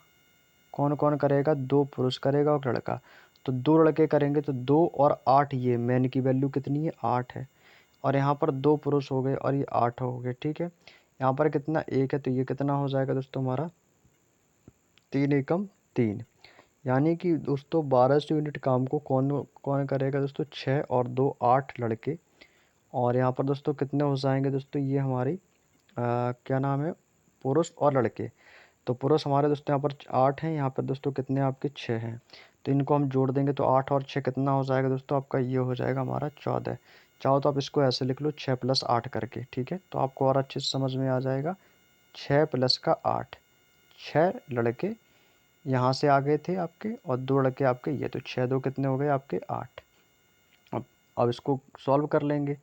कौन कौन करेगा, 2 पुरुष करेगा और लड़का। तो 2 लड़के करेंगे तो 2 और 8, ये मैन की वैल्यू कितनी है 8 है, और यहाँ पर 2 पुरुष हो गए और ये 8 हो गए। ठीक है, यहाँ पर कितना 1 है, तो ये कितना हो जाएगा दोस्तों हमारा 3 एकम 3। यानी कि दोस्तों 1200 यूनिट काम को कौन कौन करेगा दोस्तों, 6 और 2 8 लड़के। और यहाँ पर दोस्तों कितने हो जाएंगे दोस्तों, ये हमारी क्या नाम है, पुरुष और लड़के। तो पुरुष हमारे दोस्तों यहाँ पर 8 हैं, यहाँ पर दोस्तों कितने आपके 6 हैं। तो इनको हम जोड़ देंगे तो 8 और 6 कितना हो जाएगा दोस्तों आपका, ये हो जाएगा हमारा 14। चाहो तो आप इसको ऐसे लिख लो 6 + 8 करके। ठीक है, तो आपको और अच्छे से समझ में आ जाएगा। 6 + का 8, 6 लड़के यहाँ से आ गए थे आपके और 2 लड़के आपके ये, तो 6 2 कितने हो गए आपके 8। अब इसको सॉल्व कर लेंगे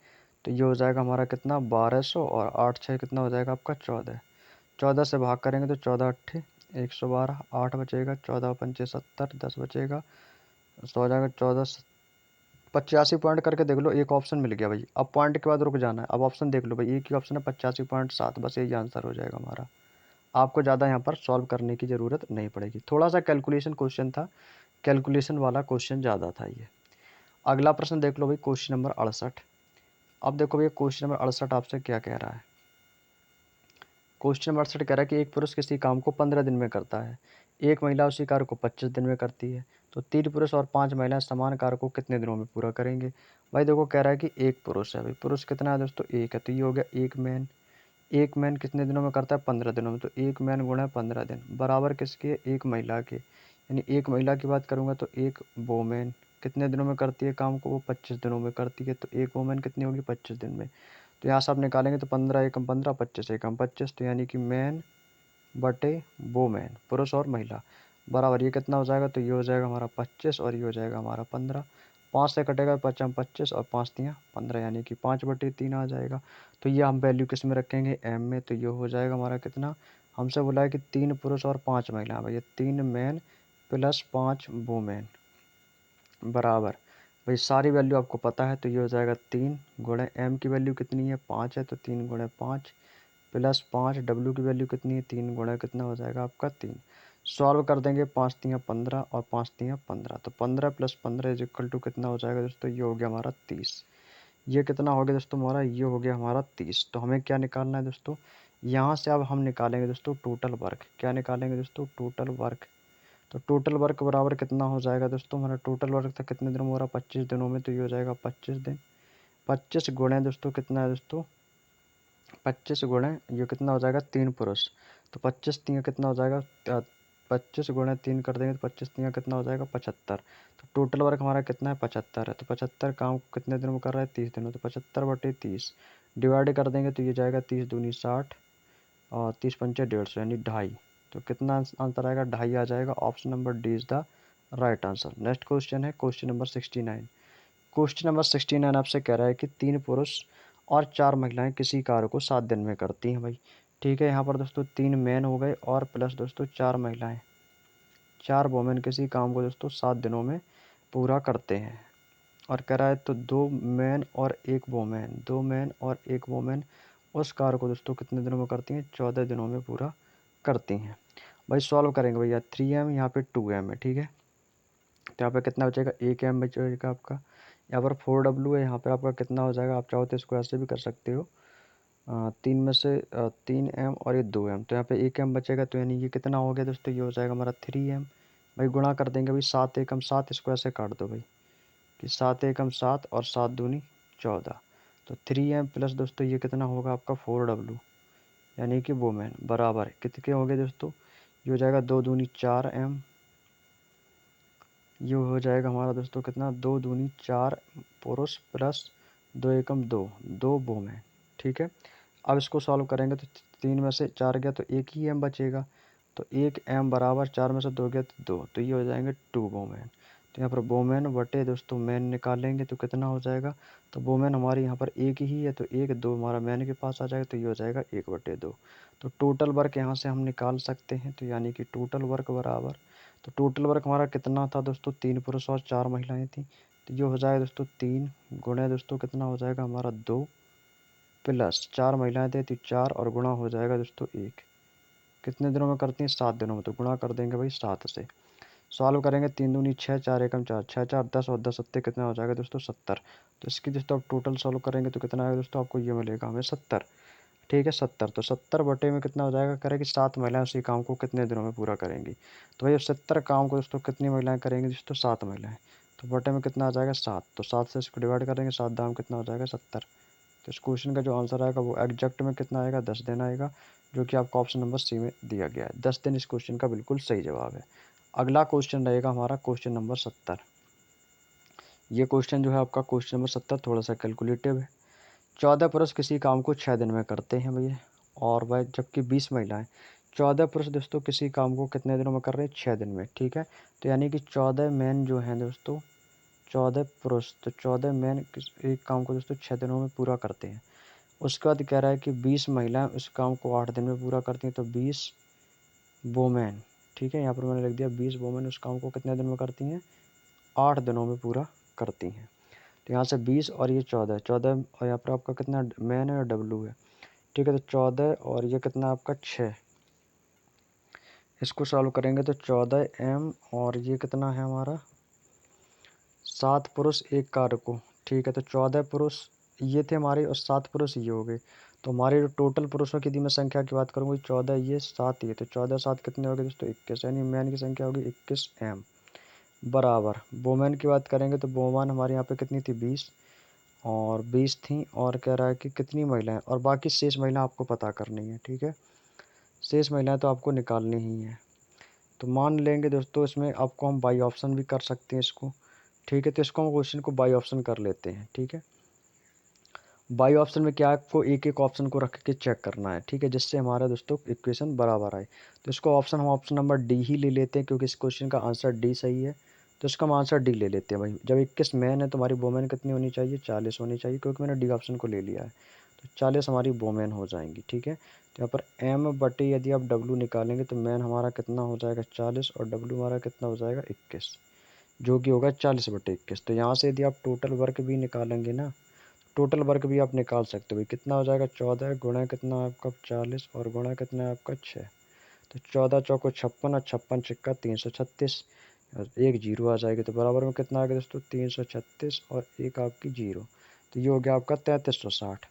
तो ये हो जाएगा हमारा कितना 1200 और 8 6 कितना हो जाएगा आपका 14। 14 से भाग करेंगे तो 14 8 112, 8 बचेगा, 14 पंचे 70, 10 बचेगा, 100 हो जाएगा 14 85 पॉइंट करके देख लो, एक ऑप्शन मिल गया भाई। अब पॉइंट के बाद रुक जाना है, अब ऑप्शन देख लो भाई, एक ही ऑप्शन है 85.7, बस यही आंसर हो जाएगा हमारा। आपको ज़्यादा यहाँ पर सॉल्व करने की ज़रूरत नहीं पड़ेगी। थोड़ा सा कैलकुलेशन क्वेश्चन था, कैलकुलेशन वाला क्वेश्चन ज़्यादा था ये। अगला प्रश्न देख लो भाई, क्वेश्चन नंबर 68। अब देखो भैया क्वेश्चन नंबर 68 आपसे क्या कह रहा है। क्वेश्चन नंबर 68 कह रहा है कि एक पुरुष किसी काम को 15 दिन में करता है, एक महिला उसी कार्य को 25 दिन में करती है, तो 3 पुरुष और 5 महिलाएं समान कार्य को कितने दिनों में पूरा करेंगे। भाई देखो कह रहा है कि एक पुरुष है, भाई पुरुष कितना है दोस्तों, एक है, तो ये हो गया एक मैन। एक मैन कितने दिनों में करता है, 15 दिनों में, तो एक मैन गुणा 15 दिन बराबर किसके, एक महिला के। यानी एक महिला की बात करूंगा तो एक वोमेन कितने दिनों में करती है काम को, वो 25 दिनों में करती है, तो एक वोमेन कितनी होगी 25 दिन में। तो यहाँ से आप निकालेंगे तो 15 एकम 15, 25 एकम 25, तो यानी कि मैन बटे वोमेन, पुरुष और महिला, बराबर ये कितना हो जाएगा, तो ये हो जाएगा हमारा 25 और ये हो जाएगा हमारा 15। 5 से कटेगा 55 25 और 5 तियाँ 15, यानी कि 5/3 आ जाएगा। तो ये हम वैल्यू किस में रखेंगे, एम में, तो ये हो जाएगा हमारा कितना, हमसे बोला है कि 3 पुरुष और 5 महिला, भैया 3 मैन प्लस 5 वोमेन बराबर, भाई सारी वैल्यू आपको पता है, तो ये हो जाएगा 3 गुणे एम की वैल्यू कितनी है 5 है, तो 3 गुणे 5 प्लस 5 डब्ल्यू की वैल्यू कितनी है 3 गुणे कितना हो जाएगा आपका 3। सॉल्व कर देंगे 5 तियाँ 15 और 5 तियाँ 15, तो 15 + 15 इज इक्वल टू कितना हो जाएगा दोस्तों, ये हो गया हमारा 30। ये कितना हो गया दोस्तों हमारा, ये हो गया हमारा 30। तो हमें क्या निकालना है दोस्तों, यहाँ से अब हम निकालेंगे दोस्तों टोटल वर्क। क्या निकालेंगे दोस्तों, टोटल वर्क। तो टोटल वर्क बराबर कितना हो जाएगा दोस्तों हमारा, टोटल वर्क था कितने दिनों में हो रहा, 25 दिनों में, तो ये हो जाएगा 25 दिन। 25 गुणे दोस्तों कितना है दोस्तों, 25 गुणे ये कितना हो जाएगा 3 पुरुष, तो 25 तियाँ कितना हो जाएगा, 25 गुणे 3 कर देंगे तो 25 तियाँ कितना हो जाएगा 75। तो टोटल वर्क हमारा कितना है 75 है, तो 75 काम कितने दिनों में कर रहा है 30 दिनों, तो 75/30 डिवाइड कर देंगे तो ये जाएगा 30 दूनी 60 और 30 पंचे 150 यानी 2.5। तो कितना आंसर आएगा, 2.5 आ जाएगा। Option number D is the right answer. Next question है क्वेश्चन नंबर 69। क्वेश्चन नंबर 69 आपसे कह रहा है कि 3 पुरुष और 4 महिलाएं किसी कार्य को 7 दिन में करती हैं भाई। ठीक है, यहाँ पर दोस्तों 3 मैन हो गए और प्लस दोस्तों 4 महिलाएं, 4 वोमेन किसी काम को दोस्तों 7 दिनों में पूरा करते हैं। और कह रहा है तो 2 मैन और 1 वोमेन, 2 मैन और 1 वोमेन उस कार्य को दोस्तों कितने दिनों में करती हैं, 14 दिनों में पूरा करती हैं। भाई सॉल्व करेंगे भैया, 3m यहाँ पे 2m है। ठीक है, तो यहाँ पे कितना बचेगा, 1 m बचेगा आपका। यहाँ पर 4W है, यहाँ पर आपका कितना हो जाएगा, आप चाहो तो इसको ऐसे भी कर सकते हो, 3 में से 3 m और ये 2 m, तो यहाँ पे 1 m बचेगा। तो यानी ये कितना हो गया दोस्तों, ये हो जाएगा हमारा 3 m। भाई गुणा कर देंगे भाई, 7 1 7, इसको ऐसे काट दो भाई कि 7 1 7 और 7 दूनी 14। तो 3 m प्लस दोस्तों ये कितना होगा आपका 4W, यानी कि वोमेन बराबर कितने हो गए दोस्तों, ये हो जाएगा 2 दूनी 4 m। ये हो जाएगा हमारा दोस्तों कितना, 2 दूनी 4 पुरुष प्लस 2 एकम 2, 2 वोमेन। ठीक है, अब इसको सॉल्व करेंगे तो 3 में से 4 गया तो 1 ही m बचेगा। तो 1 m बराबर 4 में से 2 गया तो 2, तो ये हो जाएंगे 2 वोमेन। तो यहाँ पर वोमेन बटे दोस्तों मैन निकालेंगे तो कितना हो जाएगा, तो वोमेन हमारी यहाँ पर एक ही है, तो 1 2 हमारा मैन के पास आ जाएगा, तो ये हो जाएगा 1/2। तो टोटल वर्क यहाँ से हम निकाल सकते हैं, तो यानी कि टोटल वर्क बराबर, तो टोटल वर्क हमारा कितना था दोस्तों, 3 पुरुष और 4 महिलाएं थी। तो ये हो जाएगा दोस्तों 3 गुणे दोस्तों कितना हो जाएगा हमारा 2, प्लस 4 महिलाएं थे तो 4, और गुणा हो जाएगा दोस्तों 1। कितने दिनों में करती हैं, 7 दिनों में, तो गुणा कर देंगे भाई 7 से। सॉल्व करेंगे, 3 दूनी 6, 4 एकम 4, 6 4 10 और 10 सत्ते कितना हो जाएगा दोस्तों 70। तो इसकी दोस्तों आप टोटल सॉल्व करेंगे तो कितना आएगा दोस्तों, आपको ये मिलेगा हमें 70। ठीक है 70, तो 70 में कितना हो जाएगा, करेंगे 7 महिलाएं उसी काम को कितने दिनों में पूरा करेंगी। तो भाई 70 काम को दोस्तों कितनी महिलाएं करेंगी दोस्तों, 7 महिलाएं। तो बटे में कितना आ जाएगा 7, तो 7 से इसको डिवाइड करेंगे, 7 दाम कितना हो जाएगा 70। तो इस क्वेश्चन का जो आंसर आएगा वो एग्जैक्ट में कितना आएगा, 10 दिन आएगा, जो कि आपको ऑप्शन नंबर सी में दिया गया है। 10 दिन इस क्वेश्चन का बिल्कुल सही जवाब है। अगला क्वेश्चन रहेगा हमारा क्वेश्चन नंबर 70। ये क्वेश्चन जो है आपका क्वेश्चन नंबर 70 थोड़ा सा कैलकुलेटिव है। 14 पुरुष किसी काम को 6 दिन में करते हैं भैया, और वह जबकि 20 महिलाएं। 14 पुरुष दोस्तों किसी काम को कितने दिनों में कर रहे हैं, 6 दिन में। ठीक है, तो यानी कि 14 मैन जो हैं दोस्तों, 14 पुरुष, तो 14 मैन एक काम को दोस्तों 6 दिनों में पूरा करते हैं। उसके बाद कह रहा है कि 20 महिलाएं उस काम को 8 दिन में पूरा करती हैं, तो 20 वोमेन। ठीक है, यहाँ पर मैंने लिख दिया 20 वोमेन उस काम को कितने दिन में करती हैं, 8 दिनों में पूरा करती हैं। तो यहाँ से 20 और ये 14, 14 और यहाँ पर आपका कितना मैन है और W है। ठीक है, तो 14 और ये कितना आपका 6, इसको सॉल्व करेंगे तो 14 m और ये कितना है हमारा 7 पुरुष एक कार्य को। ठीक है, तो 14 पुरुष ये थे हमारे और 7 पुरुष ये हो गए। तो हमारे जो टोटल पुरुषों की यदि मैं संख्या की बात करूँगी, 14 ये 7 ये, तो 14 7 कितने हो गए दोस्तों 21, यानी मैन की संख्या होगी 21 m बराबर। वोमेन की बात करेंगे तो वोमेन हमारे यहाँ पे कितनी थी 20, और 20 थी, और कह रहा है कि कितनी महिलाएं, और बाकी शेष महिला आपको पता करनी है। ठीक है, शेष महिलाएं तो आपको निकालनी ही है। तो मान लेंगे दोस्तों इसमें आपको हम बाई ऑप्शन भी कर सकते हैं इसको। ठीक है, तो इसको हम क्वेश्चन को बाई ऑप्शन कर लेते हैं। ठीक है, बाई ऑप्शन में क्या है, आपको एक एक ऑप्शन को रख के चेक करना है। ठीक है, जिससे हमारा दोस्तों इक्वेशन बराबर आए। तो इसको ऑप्शन हम ऑप्शन नंबर डी ही ले लेते हैं, क्योंकि इस क्वेश्चन का आंसर डी सही है। तो इसका हम आंसर डी ले लेते हैं भाई। जब 21 मैन है तो हमारी वोमेन कितनी होनी चाहिए, 40 होनी चाहिए, क्योंकि मैंने डी ऑप्शन को ले लिया है। तो 40 हमारी वोमेन हो जाएंगी। ठीक है, तो यहाँ पर एम बटे यदि आप डब्लू निकालेंगे तो मैन हमारा कितना हो जाएगा 40, और डब्लू हमारा कितना हो जाएगा 21, जो कि होगा 40/21। तो यहाँ से यदि आप टोटल वर्क भी निकालेंगे ना, टोटल वर्क भी आप निकाल सकते हो भाई। कितना हो जाएगा 14 गुणा कितना है आपका 40, और गुणा कितना है आपका 6। तो 14 चौको 56, और 56 × 336, और एक जीरो आ जाएगी, तो बराबर में कितना आ गया दोस्तों 336, और एक आपकी जीरो। तो ये हो गया आपका 3360।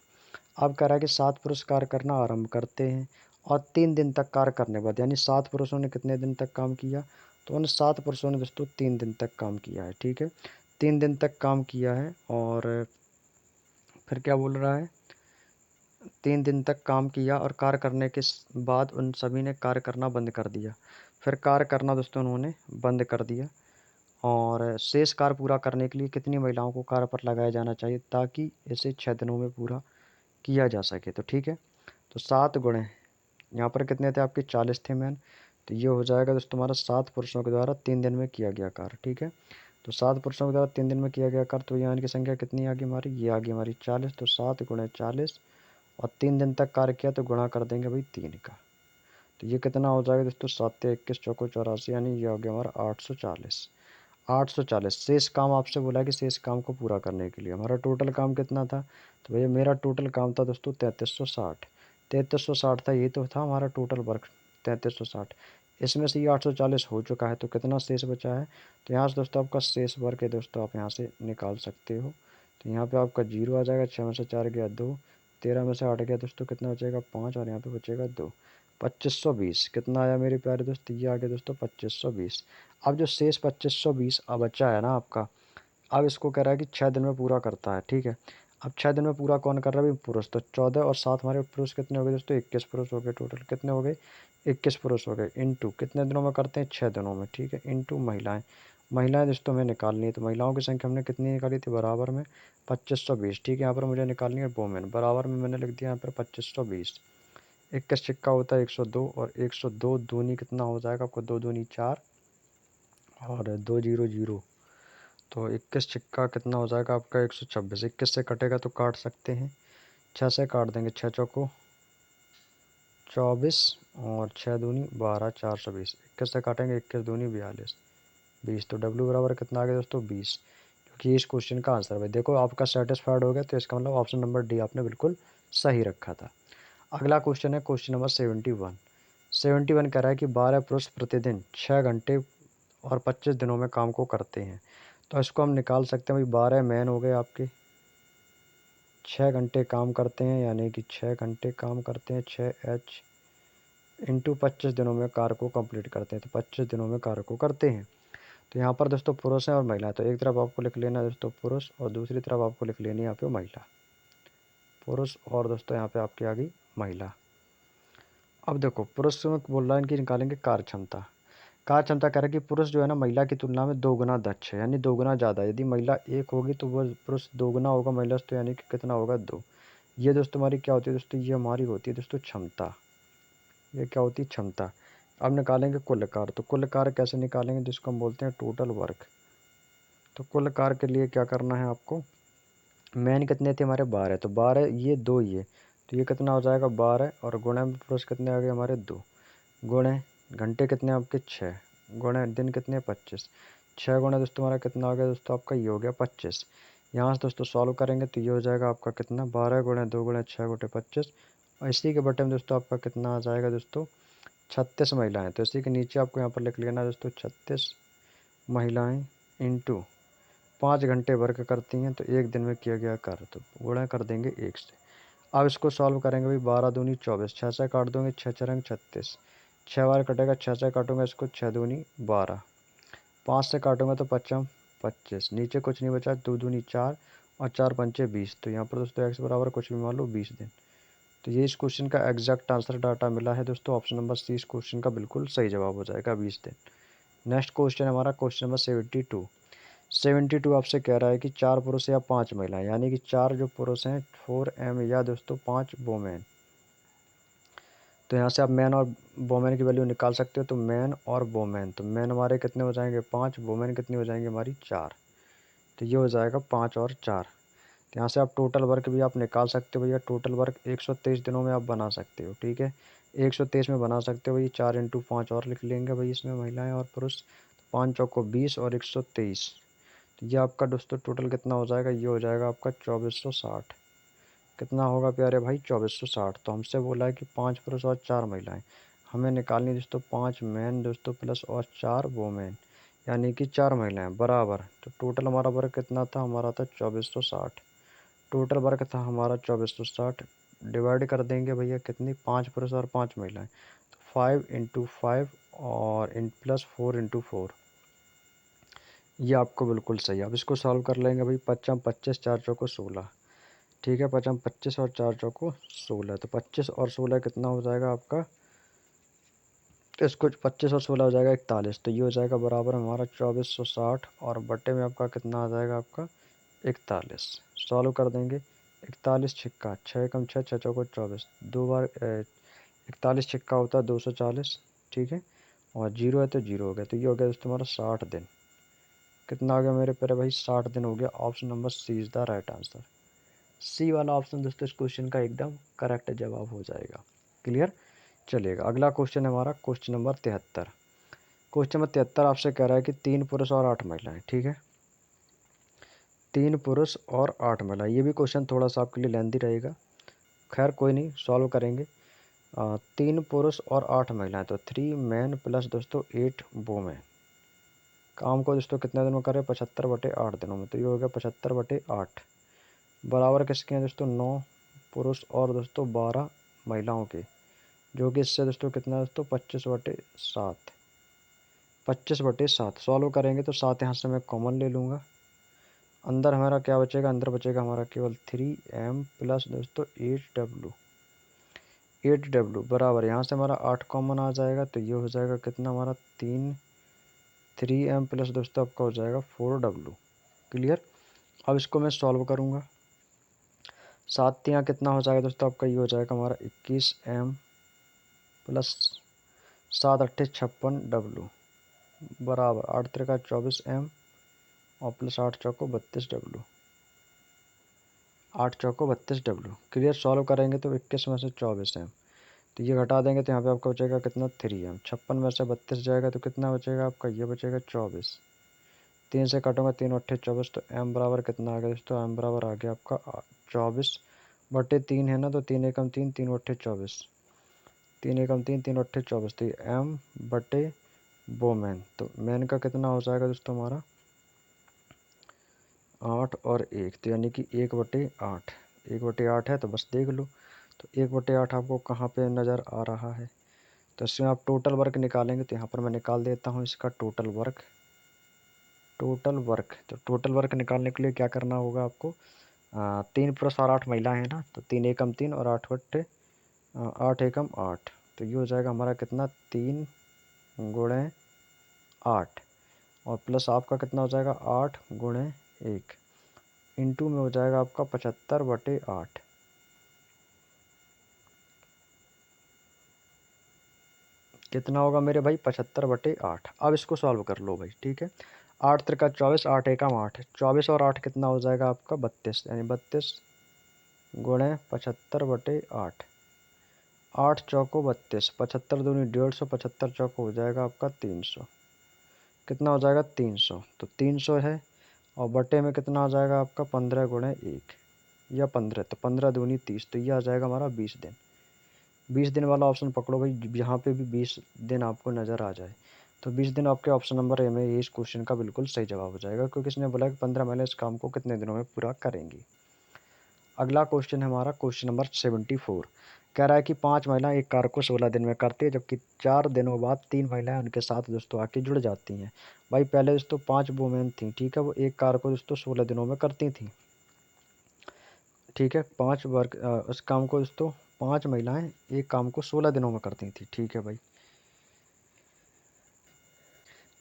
अब कह रहा है कि 7 पुरुष कार्य करना आरंभ करते हैं, और 3 दिन तक कार्य करने के बाद, यानी 7 पुरुषों ने कितने दिन तक काम किया, तो उन 7 पुरुषों ने दोस्तों 3 दिन तक काम किया है। ठीक है, 3 दिन तक काम किया है, और फिर क्या बोल रहा है, 3 दिन तक काम किया और कार्य करने के बाद उन सभी ने कार्य करना बंद कर दिया। फिर कार्य करना दोस्तों उन्होंने बंद कर दिया, और शेष कार्य पूरा करने के लिए कितनी महिलाओं को कार्य पर लगाया जाना चाहिए, ताकि इसे 6 दिनों में पूरा किया जा सके। तो ठीक है, तो 7 गुणे यहाँ पर कितने थे आपके 40 थे मैन, तो ये हो जाएगा दोस्तों हमारा 7 पुरुषों के द्वारा 3 दिन में किया गया कार्य। ठीक है, तो 7 पुरुषों के द्वारा 3 दिन में किया गया कार्य, तो यहाँ की संख्या कितनी आ गई हमारी, ये आ गई हमारी 40। तो 7 × 40, और 3 दिन तक कार्य किया तो गुणा कर देंगे भाई 3 का। तो ये कितना हो जाएगा दोस्तों 7 21 चौको 84, यानी ये हो गया हमारा 840। 840 शेष काम आपसे बोला है कि शेष काम को पूरा करने के लिए हमारा टोटल काम कितना था, तो भैया मेरा टोटल काम था दोस्तों 3360। 3360 था, ये तो था हमारा टोटल वर्क 3360। इसमें से ये 840 हो चुका है, तो कितना शेष बचा है? तो यहाँ से दोस्तों आपका शेष वर्ग है दोस्तों, आप यहाँ से निकाल सकते हो। तो यहाँ पे आपका 0 आ जाएगा, 6 में से 4 गया 2, 13 में से 8 गया दोस्तों, कितना बचेगा 5, और यहाँ पे बचेगा 2, 2520। कितना आया मेरे प्यारे दोस्त? ये आ गया दोस्तों 2520। अब जो शेष 2520 अब बचा है ना आपका, अब इसको कह रहा है कि 6 दिन में पूरा करता है, ठीक है। अब 6 दिन में पूरा कौन कर रहा है भाई? पुरुष। तो 14 और 7 हमारे पुरुष कितने हो गए दोस्तों? 21 पुरुष हो गए। टोटल कितने हो गए? 21 पुरुष हो गए। इनटू कितने दिनों में करते हैं? 6 दिनों में, ठीक है। इनटू महिलाएं, महिलाएं दोस्तों हमें निकालनी है, तो महिलाओं की संख्या हमने कितनी निकाली थी? बराबर में 2520, ठीक है। यहाँ पर मुझे निकालनी है वोमेन, बराबर में मैंने लिख दिया यहाँ पर 2520। 21 छिक्का होता है 102, और 102 दूनी कितना हो जाएगा आपको? 2 दूनी 4, और 2 जीरो जीरो, तो 21 छिक्का कितना हो जाएगा आपका? 126। 21 से कटेगा तो काट सकते हैं, 6 से काट देंगे, 6 चौको 24, और 6 दूनी 12, 420। 21 से काटेंगे, 21 दूनी 42, 20। तो डब्ल्यू बराबर कितना आ गया दोस्तों? 20, क्योंकि इस क्वेश्चन का आंसर भाई देखो आपका सेटिस्फाइड हो गया, तो इसका मतलब ऑप्शन नंबर डी आपने बिल्कुल सही रखा था। अगला क्वेश्चन है क्वेश्चन नंबर 71। 71 कह रहा है कि 12 पुरुष प्रतिदिन 6 घंटे और 25 दिनों में काम को करते हैं। तो इसको हम निकाल सकते हैं भाई, 12 मैन हो गए आपके, 6 घंटे काम करते हैं, यानी कि 6 घंटे काम करते हैं, 6H इंटू 25 दिनों में कार्य को कंप्लीट करते हैं, तो 25 दिनों में कार्य को करते हैं। तो यहाँ पर दोस्तों पुरुष हैं और महिला है, तो एक तरफ आपको लिख लेना है दोस्तों पुरुष, और दूसरी तरफ आपको लिख लेनी है यहाँ पे महिला। पुरुष और दोस्तों यहाँ पे आपकी आ गई महिला। अब देखो पुरुष में बोल रहा है इनकी निकालेंगे कार्य क्षमता। कार्य क्षमता कह रहा है कि पुरुष जो है ना महिला की तुलना में 2 गुना दक्ष है, यानी 2 गुना ज़्यादा। यदि महिला 1 होगी तो वो पुरुष 2 गुना होगा महिला से, तो यानी कि कितना होगा? 2। ये दोस्तों हमारी क्या होती है दोस्तों? ये हमारी होती है दोस्तों क्षमता। ये क्या होती है? क्षमता। अब निकालेंगे कुल कार्य। तो कुल कार्य कैसे निकालेंगे? जिसको हम बोलते हैं टोटल वर्क। तो कुल कार्य के लिए क्या करना है आपको? मैन कितने थे हमारे? 12, तो 12 ये 2 ये, तो ये कितना हो जाएगा? 12, और गुणे में पुरुष कितने आ गए हमारे? 2, गुणे घंटे कितने आपके? 6, गुणे दिन कितने? 25। 6 गुणे दोस्तों हमारा कितना आ गया दोस्तों? आपका ये हो गया 25। यहाँ से दोस्तों सॉल्व करेंगे तो ये हो जाएगा आपका कितना? 12 गुणे 2 गुणे 6 गुणे 25, और इसी के बटे में दोस्तों आपका कितना आ जाएगा दोस्तों? 36 महिलाएं। तो इसी के नीचे आपको यहाँ पर लिख लेना है दोस्तों 36 महिलाएं इंटू 5 घंटे वर्क करती हैं, तो एक दिन में किया गया कार्य, तो गुणा कर देंगे 1 से। अब इसको सॉल्व करेंगे भाई, 12 दूनी 24, 6 से काट दोगे 6 चरंग 36, 6 बार कटेगा, 6 से काटूंगा इसको 6 दूनी 12, 5 से काटूंगा तो 5 25, नीचे कुछ नहीं बचा, 2 दूनी 4, और 4 पंचे 20। तो यहाँ पर दोस्तों x बराबर कुछ भी मान लो 20 दिन। तो ये इस क्वेश्चन का एग्जैक्ट आंसर डाटा मिला है दोस्तों, ऑप्शन नंबर सी इस क्वेश्चन का बिल्कुल सही जवाब हो जाएगा, 20 दिन। नेक्स्ट क्वेश्चन हमारा क्वेश्चन नंबर 72। 72 आपसे कह रहा है कि 4 पुरुष या 5 महिलाएं, यानी कि 4 जो पुरुष हैं 4M, या दोस्तों 5 वोमेन। तो यहाँ से आप मैन और वोमेन की वैल्यू निकाल सकते हो। तो मैन और वोमेन, तो मैन हमारे कितने हो जाएंगे? 5, वोमेन कितनी हो जाएंगी हमारी? 4। तो ये हो जाएगा 5 और 4। तो यहाँ से आप टोटल वर्क भी आप निकाल सकते हो भैया। टोटल वर्क 123 दिनों में आप बना सकते हो, ठीक है। 123 में बना सकते हो भाई। 4 इंटू 5 और लिख लेंगे भाई इसमें महिलाएं और पुरुष। 5 चौको 20 और 123, तो ये आपका दोस्तों टोटल कितना हो जाएगा? ये हो जाएगा आपका 2460। कितना होगा प्यारे भाई? 2460। तो हमसे बोला है कि 5 पुरुष और 4 महिलाएं हमें निकालनी दोस्तों। 5 मैन दोस्तों प्लस और 4 वोमेन, यानी कि 4 महिलाएं, बराबर। तो टोटल हमारा वर्क कितना था? हमारा था 2460। टोटल वर्क था हमारा 2460, डिवाइड कर देंगे भैया कितनी? 5 पुरुष और 5 महिलाएं, तो 5 इंटू 5 और इन प्लस 4 इंटू 4। ये आपको बिल्कुल सही है। अब इसको सॉल्व कर लेंगे भाई। 5 25, 4 चौको 16, ठीक है। 5 25 और 4 चौको 16, तो 25 और 16 कितना हो जाएगा आपका? तो इसको 25 और 16 हो जाएगा 41। तो ये हो जाएगा बराबर हमारा 2460, और बटे में आपका कितना आ जाएगा आपका? 41। सॉल्व कर देंगे। 41 छिक्का 6 कम 6, 6 चौको 24, 2 बार 41 छिक्का होता है 240, ठीक है। और जीरो है तो जीरो हो गया, तो ये हो गया दोस्तों हमारा 60 दिन। कितना हो गया मेरे प्यारे भाई? 60 दिन हो गया। Option number C is the right answer. C वाला ऑप्शन दोस्तों इस क्वेश्चन का एकदम करेक्ट जवाब हो जाएगा। क्लियर? चलिएगा, अगला क्वेश्चन है हमारा क्वेश्चन नंबर 73। क्वेश्चन नंबर 73 आपसे कह रहा है कि 3 पुरुष और 8 महिलाएं, ठीक है। 3 पुरुष और 8 महिलाएं, ये भी क्वेश्चन थोड़ा सा आपके लिए लेंदी रहेगा। खैर कोई नहीं, सॉल्व करेंगे। 3 पुरुष और 8 महिलाएं, तो 3 मैन प्लस दोस्तों 8 वुमेन। काम को दोस्तों कितने दिनों में करें? 75/8 दिनों में। तो ये हो गया 75/8 बराबर किसके हैं दोस्तों? 9 पुरुष और दोस्तों 12 महिलाओं के, जो कि इससे दोस्तों कितना है दोस्तों? 25/7। 25/7 सॉल्व करेंगे तो 7 यहाँ से मैं कॉमन ले लूँगा। अंदर हमारा क्या बचेगा? अंदर बचेगा हमारा केवल 3m प्लस दोस्तों 8w। 8w बराबर यहाँ से हमारा 8 कॉमन आ जाएगा, तो ये हो जाएगा कितना हमारा? 3m प्लस दोस्तों आपका हो जाएगा 4w। क्लियर। अब इसको मैं सॉल्व करूँगा। 7 यहाँ कितना हो जाएगा दोस्तों आपका? ये हो जाएगा हमारा 21m प्लस 7×8 = 56w बराबर 8×3 = 24m और plus 8×4 = 32w। 8×4 = 32w। Clear. Solve करेंगे तो 21 में से 24m, तो ये घटा देंगे तो यहाँ पे आपका बचेगा कितना? 3m। 56 में से 32 जाएगा तो कितना बचेगा आपका? ये बचेगा 24। 3 से काटूंगा, 3×8 = 24, तो m बराबर कितना आ गया दोस्तों? m बराबर आ गया आपका 24/3 है ना, तो 3 एकम 3, 3×8 = 24। 3 एकम 3, 3×8 = 24, तो ये m/वो मैन। तो मैन का कितना हो जाएगा दोस्तों हमारा? 8 और 1, तो यानी कि 1/8। 1/8 है तो बस देख लो। तो 1/8 आपको कहाँ पे नज़र आ रहा है? तो इसमें आप टोटल वर्क निकालेंगे, तो यहाँ पर मैं निकाल देता हूँ इसका टोटल वर्क। तो टोटल वर्क निकालने के लिए क्या करना होगा आपको? 3 पुरुष और 8 महिलाएं हैं ना, तो 3 एकम 3 और 8 एकम 8, तो ये हो जाएगा हमारा कितना? 3×8 और प्लस आपका कितना हो जाएगा? 8×1 इंटू में हो जाएगा आपका 75/8। कितना होगा मेरे भाई? 75/8। अब इसको सॉल्व कर लो भाई, ठीक है। 8×3 = 24, 8 एकम 8, 24 और 8 कितना हो जाएगा आपका? 32, यानी 32×75/8। 8×4 = 32, 75 दूनी 150, 75×4 हो जाएगा आपका 300। कितना हो जाएगा? 300। तो 300 है और बटे में कितना आ जाएगा आपका? 15×1 या 15, तो 15 दूनी 30, तो ये आ जाएगा हमारा 20 दिन। 20 दिन वाला ऑप्शन पकड़ो भाई, यहाँ पे भी 20 दिन आपको नज़र आ जाए, तो 20 दिन आपके ऑप्शन नंबर ए में इस क्वेश्चन का बिल्कुल सही जवाब हो जाएगा, क्योंकि इसने बोला कि 15 महिला इस काम को कितने दिनों में पूरा करेंगी। अगला क्वेश्चन है हमारा क्वेश्चन नंबर 74। कह रहा है कि 5 महिलाएं एक कार्य को 16 दिन में करती है, जबकि 4 दिनों बाद 3 महिलाएं उनके साथ दोस्तों आके जुड़ जाती हैं। भाई पहले दोस्तों 5 वुमेन थी, ठीक है, वो एक कार्य को दोस्तों 16 दिनों में करती थी, ठीक है। 5 वर्क उस काम को दोस्तों 5 महिलाएं एक काम को 16 दिनों में करती थी, ठीक है भाई।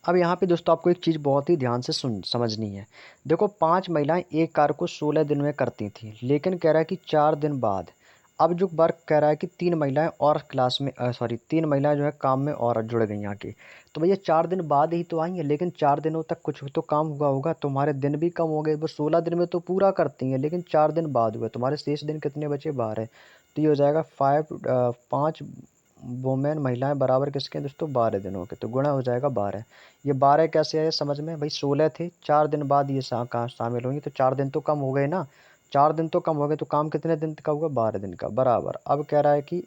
अब यहाँ पे दोस्तों आपको एक चीज़ बहुत ही ध्यान से समझनी है। देखो 5 महिलाएं एक कार्य को 16 दिन में करती थी, लेकिन कह रहा है कि 4 दिन बाद, अब जो वर्क कह रहा है कि 3 महिलाएं और क्लास में 3 महिलाएं जो है काम में और जुड़ गई आके, तो भैया 4 दिन बाद ही तो आई हैं, लेकिन 4 दिनों तक कुछ तो काम हुआ होगा, तुम्हारे दिन भी कम हो गए। वो 16 दिन में तो पूरा करती हैं, लेकिन 4 दिन बाद हुए, तुम्हारे शेष दिन कितने बचे? 12। तो ये हो जाएगा 5 वुमेन महिलाएं बराबर किसके हैं दोस्तों? 12 दिनों के, तो गुणा हो जाएगा 12। ये 12 कैसे आए समझ में? भाई 16 थे, 4 दिन बाद ये कहाँ शामिल होंगी, तो 4 दिन तो कम हो गए ना। 4 दिन तो कम हो गए, तो काम कितने दिन का हुआ? 12 दिन का बराबर। अब कह रहा है कि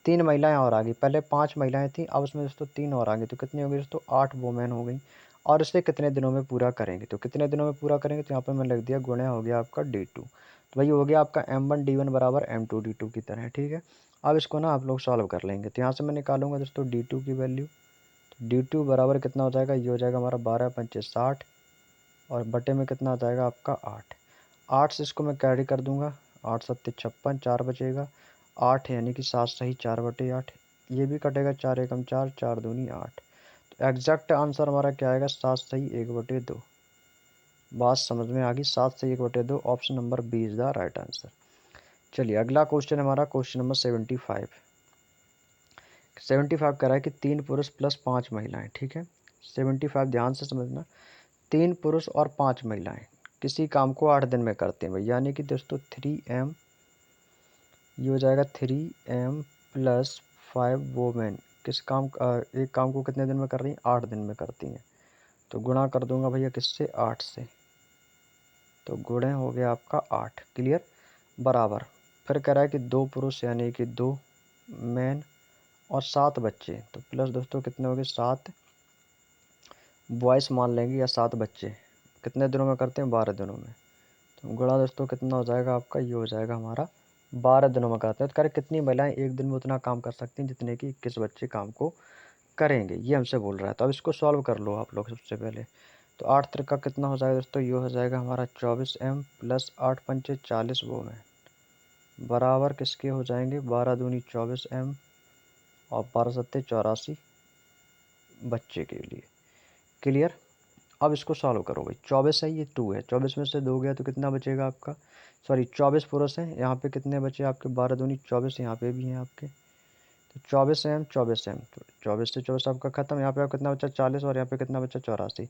3 महिलाएं और आ गई, पहले 5 महिलाएं थी, अब उसमें दोस्तों 3 और आ गई, तो कितनी हो गई दोस्तों? 8 वुमेन हो गई। और इसे कितने दिनों में पूरा करेंगे? तो कितने दिनों में पूरा करेंगे, तो यहाँ पर मैंने लिख दिया गुणा हो गया आपका D2। तो भाई हो गया आपका M1D1 बराबर M2D2 की तरह, ठीक है। अब इसको ना आप लोग सॉल्व कर लेंगे, तो यहाँ से मैं निकालूंगा दोस्तों D2 की वैल्यू। D2 बराबर कितना हो जाएगा? ये हो जाएगा हमारा 12×5 = 60 और बटे में कितना आ जाएगा आपका? 8। 8 से इसको मैं कैरी कर दूंगा, 8×7 = 56, 4 बचेगा। 8 यानी कि 7 सही 4/8, ये भी कटेगा, 4 एकम 4, 4 दूनी 8। तो एग्जैक्ट आंसर हमारा क्या आएगा? 7 सही 1/2। बात समझ में आ गई? 7 सही 1/2, option number B is the right answer. चलिए अगला क्वेश्चन हमारा क्वेश्चन नंबर 75। 75 कह रहा है कि 3 पुरुष प्लस 5 महिलाएं, ठीक है। 75 ध्यान से समझना, 3 पुरुष और 5 महिलाएं किसी काम को 8 दिन में करते हैं भाई, यानी कि दोस्तों 3m, ये हो जाएगा 3m प्लस 5 वोमेन किस काम एक काम को कितने दिन में कर रही हैं? 8 दिन में करती हैं। तो गुणा कर दूंगा भैया किससे? 8 से, तो गुणे हो गया आपका 8। क्लियर। बराबर फिर कह रहा है कि 2 पुरुष यानी कि 2 मैन और 7 बच्चे, तो प्लस दोस्तों कितने हो गए 7 बॉयस मान लेंगे या 7 बच्चे। कितने दिनों में करते हैं 12 दिनों में। तो गुणा दोस्तों कितना हो जाएगा आपका, ये हो जाएगा हमारा 12 दिनों में करते हैं। तो करें कितनी महिलाएं एक दिन में उतना काम कर सकती हैं जितने कि 21 बच्चे काम को करेंगे, ये हमसे बोल रहा है। तो अब इसको सॉल्व कर लो आप लोग सबसे पहले। तो 8 त्रिका कितना हो जाएगा दोस्तों, ये हो जाएगा हमारा 24 M प्लस 8 पंचे 40 वो में बराबर किसके हो जाएंगे 12 दूनी 24M और 12 सत्ते 84 बच्चे के लिए। क्लियर। अब इसको सॉल्व करो भाई। 24 है, ये 2 है, 24 में से 2 गया तो कितना बचेगा आपका, सॉरी 24 पुरुष हैं, यहाँ पे कितने बचे आपके 12 दूनी 24, यहाँ पे भी हैं आपके। तो 24M 24M, तो 24 से 24 आपका खत्म। यहाँ पे आपका कितना बचा 40 और यहाँ पे कितना बचा 84,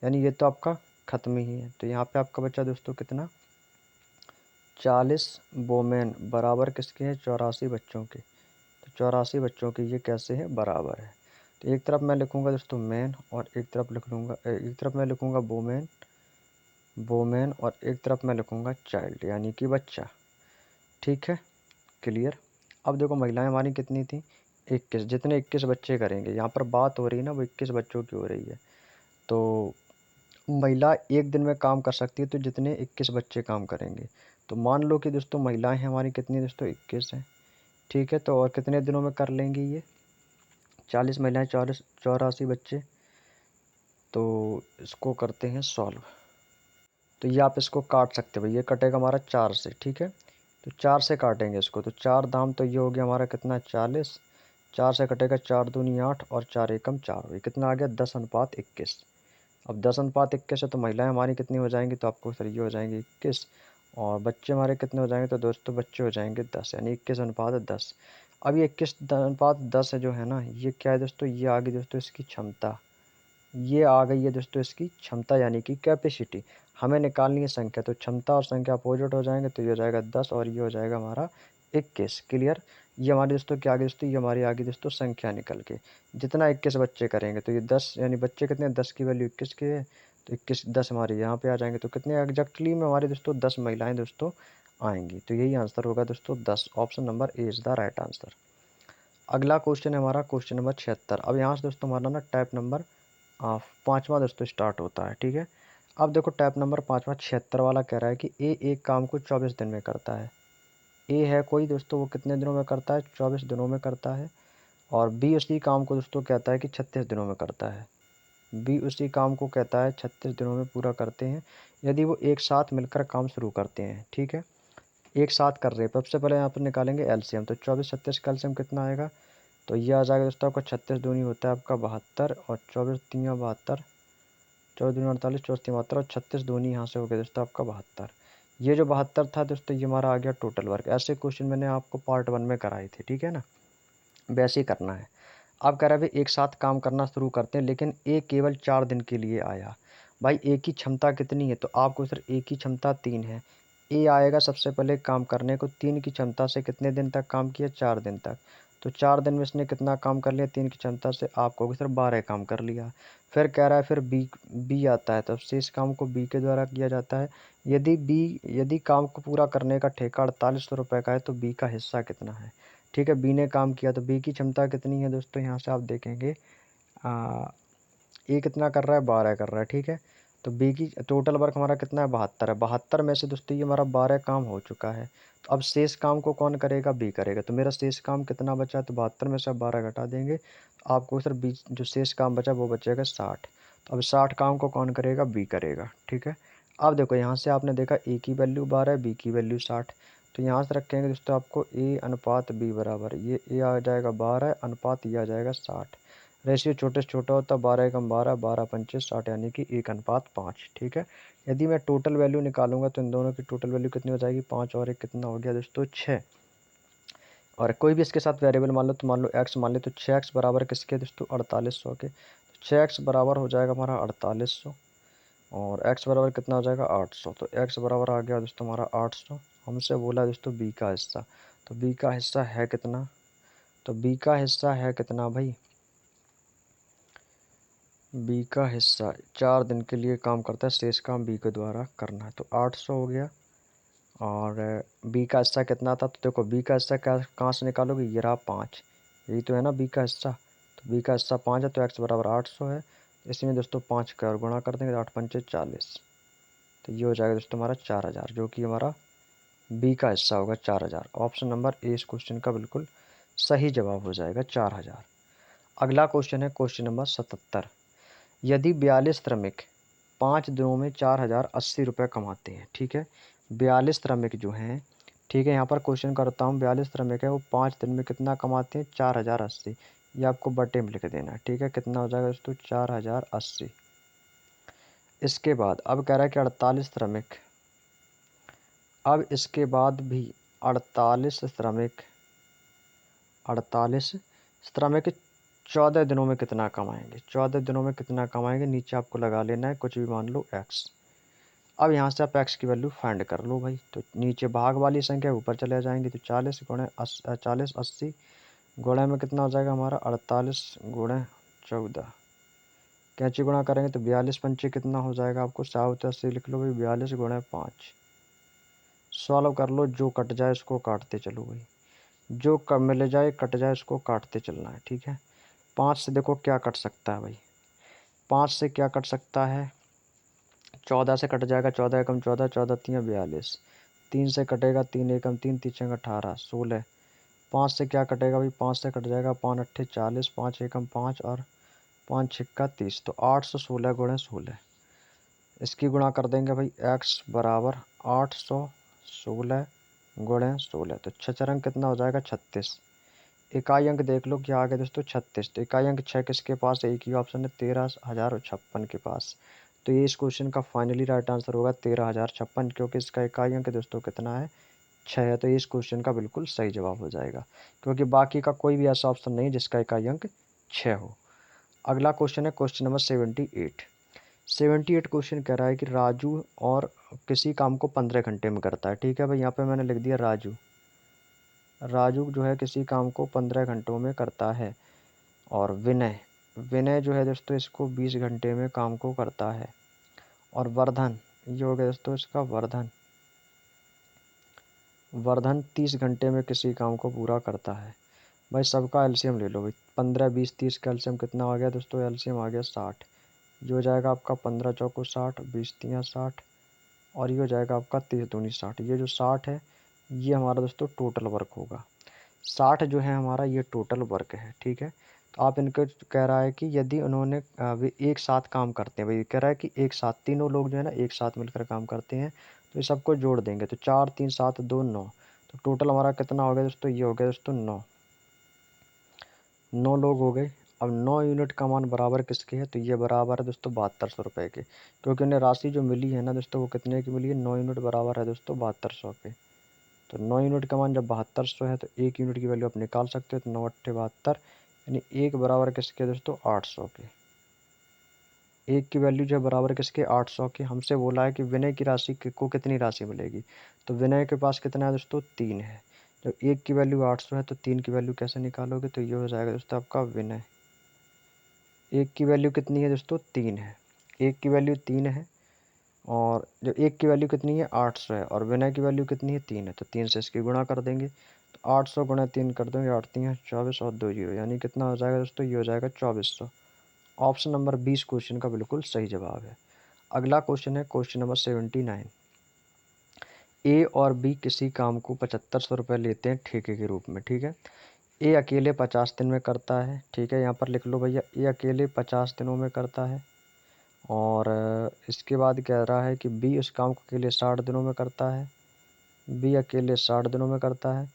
यानी ये तो आपका खत्म ही है। तो यहाँ पे आपका बचा दोस्तों कितना 40 वोमेन बराबर किसके हैं 84 बच्चों के। तो 84 बच्चों के ये कैसे हैं बराबर है। तो एक तरफ मैं लिखूंगा दोस्तों मैन और एक तरफ लिख लूँगा, एक तरफ मैं लिखूंगा वोमेन वोमेन और एक तरफ मैं लिखूंगा चाइल्ड यानी कि बच्चा। ठीक है, क्लियर। अब देखो महिलाएं हमारी कितनी थी 21, जितने 21 बच्चे करेंगे, यहाँ पर बात हो रही है ना वो 21 बच्चों की हो रही है। तो महिला एक दिन में काम कर सकती है तो जितने 21 बच्चे काम करेंगे। तो मान लो कि दोस्तों महिलाएं हैं हमारी कितनी दोस्तों 21 हैं। ठीक है, तो और कितने दिनों में कर लेंगी ये 40 महिलाएं 84 बच्चे। तो इसको करते हैं सॉल्व। तो ये आप इसको काट सकते हो, ये कटेगा हमारा 4 से। ठीक है, तो 4 से काटेंगे इसको, तो 4 दाम तो ये हो गया हमारा कितना 40, 4 से कटेगा 4 दूनी 8 और 4 एकम 4, ये कितना आ गया 10:21। अब 10:21 है तो महिलाएं हमारी कितनी हो जाएंगी, तो आपको सर ये हो जाएंगी 21 और बच्चे हमारे कितने हो जाएंगे, तो दोस्तों बच्चे हो जाएंगे 10, यानी 21:10। अब ये 21:10 है जो है ना, ये क्या है दोस्तों, ये आ गई दोस्तों इसकी क्षमता, ये आ गई है दोस्तों इसकी क्षमता यानी कि कैपेसिटी। हमें निकालनी है संख्या, तो क्षमता और संख्या अपोजिट हो जाएंगे, तो ये हो जाएगा 10 और ये हो जाएगा हमारा 21। क्लियर। ये हमारे दोस्तों क्या आ गई दोस्तों, ये हमारी आ गई दोस्तों संख्या निकल के। जितना 21 बच्चे करेंगे तो ये 10, यानी बच्चे कितने 10 की वैल्यू 21 की है, तो 21 10 हमारे यहाँ पे आ जाएंगे। तो कितने एग्जैक्टली में हमारे दोस्तों 10 महिलाएं दोस्तों आएंगी। तो यही आंसर होगा दोस्तों 10, option number A is the right answer. अगला क्वेश्चन है हमारा क्वेश्चन नंबर 76। अब यहाँ से दोस्तों हमारा ना टाइप नंबर 5वां दोस्तों स्टार्ट होता है। ठीक है, अब देखो टाइप नंबर 5वां 76 वाला कह रहा है कि ए एक काम को 24 दिन में करता है। ए है कोई दोस्तों, वो कितने दिनों में करता है 24 दिनों में करता है। और बी उसी काम को दोस्तों कहता है कि 36 दिनों में करता है। बी उसी काम को कहता है 36 दिनों में पूरा करते हैं यदि वो एक साथ मिलकर काम शुरू करते हैं। ठीक है, एक साथ कर रहे हैं। सबसे पहले यहाँ पर निकालेंगे एलसीएम, तो 24 36 का एलसीएम कितना आएगा, तो ये आ जाएगा दोस्तों आपका 36 दूनी होता है आपका 72 और 24 तीन 72, 14 दूनी 48, 24 तीन 72 और 36 दूनी यहाँ से हो गया दोस्तों आपका 72। ये जो 72 था दोस्तों ये हमारा आ गया टोटल वर्क। ऐसे क्वेश्चन मैंने आपको पार्ट 1 में कराए थे। ठीक है ना, वैसे ही करना है। अब कह रहा है भाई एक साथ काम करना शुरू करते हैं लेकिन ए केवल 4 दिन के लिए आया। भाई ए की क्षमता कितनी है, तो आपको सर ए की क्षमता 3 है। ए आएगा सबसे पहले काम करने को, 3 की क्षमता से कितने दिन तक काम किया 4 दिन तक। तो 4 दिन में इसने कितना काम कर लिया 3 की क्षमता से, आपको सर 12 काम कर लिया। फिर कह रहा है फिर बी बी आता है, तो शेष काम को बी के द्वारा किया जाता है। यदि काम को पूरा करने का ठेका 4800 रुपये का है तो बी का हिस्सा कितना है। ठीक है, बी ने काम किया तो बी की क्षमता कितनी है दोस्तों, यहाँ से आप देखेंगे ए कितना कर रहा है 12 कर रहा है। ठीक है, तो बी की टोटल वर्क हमारा कितना है 72 है। 72 में से दोस्तों ये हमारा 12 काम हो चुका है। तो अब शेष काम को कौन करेगा, बी करेगा। तो मेरा शेष काम कितना बचा, तो 72 में से 12 घटा देंगे तो आपको सर बी जो शेष काम बचा वो बचेगा 60। तो अब 60 काम को कौन करेगा, बी करेगा। ठीक है, अब देखो यहाँ से आपने देखा ए की वैल्यू 12 बी की वैल्यू 60। तो यहाँ से रखेंगे दोस्तों आपको ए अनुपात बी बराबर, ये ए आ जाएगा 12 अनुपात ये आ जाएगा 60। रेशियो छोटे से छोटा होता है, 12 एकम 12, 12 पंचे 60 यानी कि 1:5। ठीक है, यदि मैं टोटल वैल्यू निकालूंगा तो इन दोनों की टोटल वैल्यू कितनी हो जाएगी 5 और 1 कितना हो गया दोस्तों 6। और कोई भी इसके साथ वेरिएबल मान लो, तो मान लो एक्स मान लो, तो 6x बराबर किसके दोस्तों 4800 के। तो 6x बराबर हो जाएगा हमारा 4800 और x बराबर कितना हो जाएगा 800। तो x बराबर आ गया दोस्तों हमारा 800। हमसे बोला दोस्तों बी का हिस्सा, तो बी का हिस्सा है कितना, तो बी का हिस्सा है कितना भाई, बी का हिस्सा 4 दिन के लिए काम करता है, शेष काम बी के द्वारा करना है। तो 800 हो गया और बी का हिस्सा कितना था, तो देखो बी का हिस्सा क्या कहाँ से निकालोगे, ये रहा 5, यही तो है ना बी का हिस्सा। तो बी का हिस्सा 5 है, तो एक्स बराबर 800 है। इसी में दोस्तों 5 का और गुणा कर देंगे, 8 पंचे 40। तो ये हो जाएगा दोस्तों हमारा 4000, जो कि हमारा बी का हिस्सा होगा 4000। ऑप्शन नंबर ए इस क्वेश्चन का बिल्कुल सही जवाब हो जाएगा 4000। अगला क्वेश्चन है क्वेश्चन नंबर 77। यदि 42 श्रमिक 5 दिनों में 4080 रुपये कमाते हैं, ठीक है। 42 श्रमिक जो हैं, ठीक है, यहाँ पर क्वेश्चन करता हूँ, 42 श्रमिक है वो 5 दिन में कितना कमाते हैं, 4080। ये आपको बटे में लिख देना है, ठीक है। कितना हो जाएगा दोस्तों, 4080। इसके बाद अब कह रहा है कि 48 श्रमिक, अब इसके बाद भी 48 श्रमिक 48 श्रमिक 14 दिनों में कितना कमाएंगे, 14 दिनों में कितना कमाएंगे, नीचे आपको लगा लेना है कुछ भी, मान लो एक्स। अब यहाँ से आप एक्स की वैल्यू फाइंड कर लो भाई। तो नीचे भाग वाली संख्या ऊपर चले जाएंगे, तो 40 गुणे 80 गुणे में कितना हो जाएगा हमारा, 48 गुणे 14। कैंची गुणा करेंगे तो 42 पंचे कितना हो जाएगा, आपको 780 लिख लो भाई, 42 गुणे 5। सॉल्व कर लो, जो कट जाए उसको काटते चलो भाई, जो कम मिल जाए कट जाए उसको काटते चलना है, ठीक है। 5 से देखो क्या कट सकता है भाई, 5 से क्या कट सकता है, 14 से कट जाएगा, 14 एकम 14, 14 तियाँ 42। 3 से कटेगा, 3 एकम 3, 3 छंग 18, 16। 5 से क्या कटेगा भाई, 5 से कट जाएगा, 5 अट्ठे 40, 5 एकम 5 और 5 छिक्का 30। तो 816 गुणे 16, इसकी गुणा कर देंगे भाई, एक्स बराबर 816 गुणे 16। तो छचरंग कितना हो जाएगा, 36। इकाई अंक देख लो क्या आ गया दोस्तों, 36। तो इकाई अंक 6 किसके पास है, एक ही ऑप्शन है, 13,056 के पास। तो ये इस क्वेश्चन का फाइनली राइट आंसर होगा 13,056, क्योंकि इसका इकाई अंक दोस्तों कितना है, 6 है। तो ये इस क्वेश्चन का बिल्कुल सही जवाब हो जाएगा, क्योंकि बाकी का कोई भी ऐसा ऑप्शन नहीं जिसका इकाई अंक 6 हो। अगला क्वेश्चन है क्वेश्चन नंबर 78। 78 क्वेश्चन कह रहा है कि राजू और किसी काम को 15 घंटे में करता है, ठीक है भाई। यहाँ पे मैंने लिख दिया राजू। राजू जो है किसी काम को 15 घंटों में करता है। और विनय, विनय जो है दोस्तों इसको 20 घंटे में काम को करता है। और वर्धन, ये हो गया दोस्तों इसका वर्धन, वर्धन 30 घंटे में किसी काम को पूरा करता है। भाई सबका एलसीएम ले लो भाई, 15 20 30 का एलसीएम कितना आ गया दोस्तों, एलसीएम आ गया 60। ये हो जाएगा आपका 15 चौको 60, 20 तियाँ 60, और ये हो जाएगा आपका 30 दूनी 60। ये जो 60 है ये हमारा दोस्तों टोटल वर्क होगा। 60 जो है हमारा ये टोटल वर्क है, ठीक है। तो आप इनको कह रहा है कि यदि उन्होंने वे एक साथ काम करते हैं, भाई कह रहा है कि एक साथ तीनों लोग जो है ना एक साथ मिलकर काम करते हैं, तो ये सबको जोड़ देंगे, तो 4 3 7 2 9। तो टोटल हमारा कितना हो गया दोस्तों, ये हो गया दोस्तों 9। 9 लोग हो गए। अब 9 यूनिट का मान बराबर किसके है, तो ये बराबर है दोस्तों 7200 रुपये के, क्योंकि उन्हें राशि जो मिली है ना दोस्तों वो कितने की मिली है, 9 यूनिट बराबर है दोस्तों 7200 के। तो 9 यूनिट का मान जब 7200 है तो 1 यूनिट की वैल्यू आप निकाल सकते हो, तो 9 अट्ठे 72, यानी 1 बराबर किसके दोस्तों 800 के। 1 की वैल्यू जो है बराबर किसके 800 के। हमसे बोला है कि विनय की राशि को कितनी राशि मिलेगी, तो विनय के पास कितना है दोस्तों 3 है। जब 1 की वैल्यू 800 है तो 3 की वैल्यू कैसे निकालोगे, तो ये हो जाएगा दोस्तों आपका विनय। 1 की वैल्यू कितनी है दोस्तों 3 है, 1 की वैल्यू 3 है, और जो 1 की वैल्यू कितनी है 800 है, और विनय की वैल्यू कितनी है 3 है, तो 3 से इसकी गुणा कर देंगे। तो 800 गुणा 3 कर देंगे, 8 3 है 24 और 2 जीरो, यानी कितना हो जाएगा दोस्तों, ये हो जाएगा 2400। ऑप्शन नंबर 20 क्वेश्चन का बिल्कुल सही जवाब है। अगला क्वेश्चन है क्वेश्चन नंबर 79। ए और बी किसी काम को 7500 रुपये लेते हैं ठेके के रूप में, ठीक है। ए अकेले 50 दिन में करता है, ठीक है, यहाँ पर लिख लो भैया, ए अकेले 50 दिनों में करता है। और इसके बाद कह रहा है कि बी उस काम को अकेले 60 दिनों में करता है, बी अकेले 60 दिनों में करता है।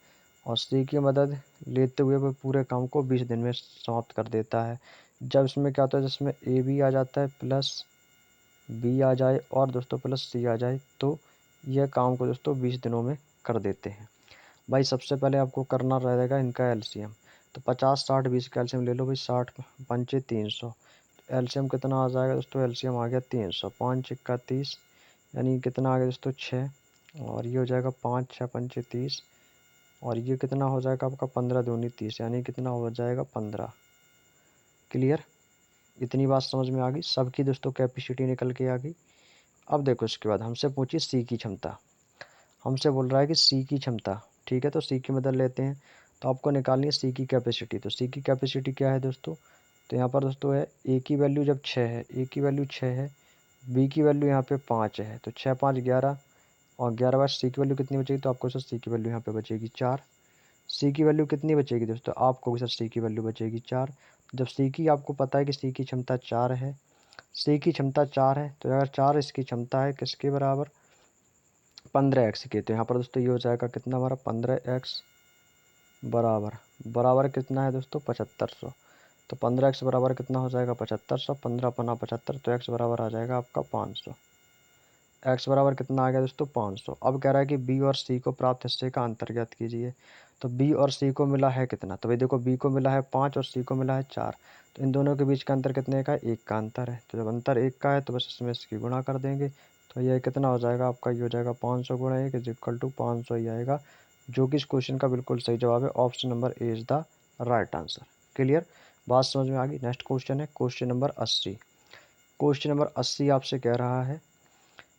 और सी की मदद लेते हुए वह पूरे काम को 20 दिन में समाप्त कर देता है। जब इसमें क्या होता है, जिसमें ए भी आ जाता है प्लस बी आ जाए और दोस्तों प्लस सी आ जाए, तो यह काम को दोस्तों 20 दिनों में कर देते हैं। भाई सबसे पहले आपको करना रहेगा इनका एलसीएम। तो 50 60 20 का एलसीएम ले लो भाई, 60 पंचे 300। एलसीएम कितना आ जाएगा दोस्तों, एलसीएम आ गया 300, 5 छिक्का 30, यानी कितना आ गया दोस्तों 6। और ये हो जाएगा 5 6 पंचे 30, और ये कितना हो जाएगा आपका 15 दूनी 30, यानी कितना हो जाएगा 15। क्लियर, इतनी बात समझ में आ गई सबकी दोस्तों, कैपेसिटी निकल के आ गई। अब देखो इसके बाद हमसे पूछी सी की क्षमता। हमसे बोल रहा है कि सी की क्षमता, ठीक है। तो सी की मदद लेते हैं, तो आपको निकालनी है सी की कैपेसिटी। तो सी की कैपेसिटी क्या है दोस्तों, तो यहाँ पर दोस्तों है ए की वैल्यू जब 6 है, ए की वैल्यू 6 है, बी की वैल्यू यहाँ पे 5 है, तो 6 5 11, और 11 बाद सी की वैल्यू कितनी बचेगी, तो आपको सर सी की वैल्यू यहाँ पे बचेगी 4। सी की वैल्यू कितनी बचेगी दोस्तों, आपको सर सी की वैल्यू बचेगी 4। जब सी की आपको पता है कि सी की क्षमता 4 है, सी की क्षमता 4 है, तो अगर 4 इसकी क्षमता है किसके बराबर, 15x की, तो यहाँ पर दोस्तों ये हो जाएगा कितना हमारा 15x बराबर, बराबर कितना है दोस्तों 7500। तो 15x बराबर कितना हो जाएगा 7500, 15×5 75, तो x बराबर आ जाएगा आपका 500। x बराबर कितना आ गया दोस्तों 500। अब कह रहा है कि b और c को प्राप्त हिस्से का अंतर ज्ञात कीजिए। तो b और c को मिला है कितना, तो भाई देखो b को मिला है 5 और c को मिला है 4, तो इन दोनों के बीच का अंतर कितने का है, 1 का अंतर है। तो जब अंतर 1 का है तो बस इसमें इसकी गुणा कर देंगे, तो ये कितना हो जाएगा आपका, ये हो जाएगा 500 गुणा 1 इज इक्वल टू 500 ही आएगा, जो कि इस क्वेश्चन का बिल्कुल सही जवाब है। Option number A is the right answer. Clear, बात समझ में आ गई। नेक्स्ट क्वेश्चन है क्वेश्चन नंबर 80। क्वेश्चन नंबर 80 आपसे कह रहा है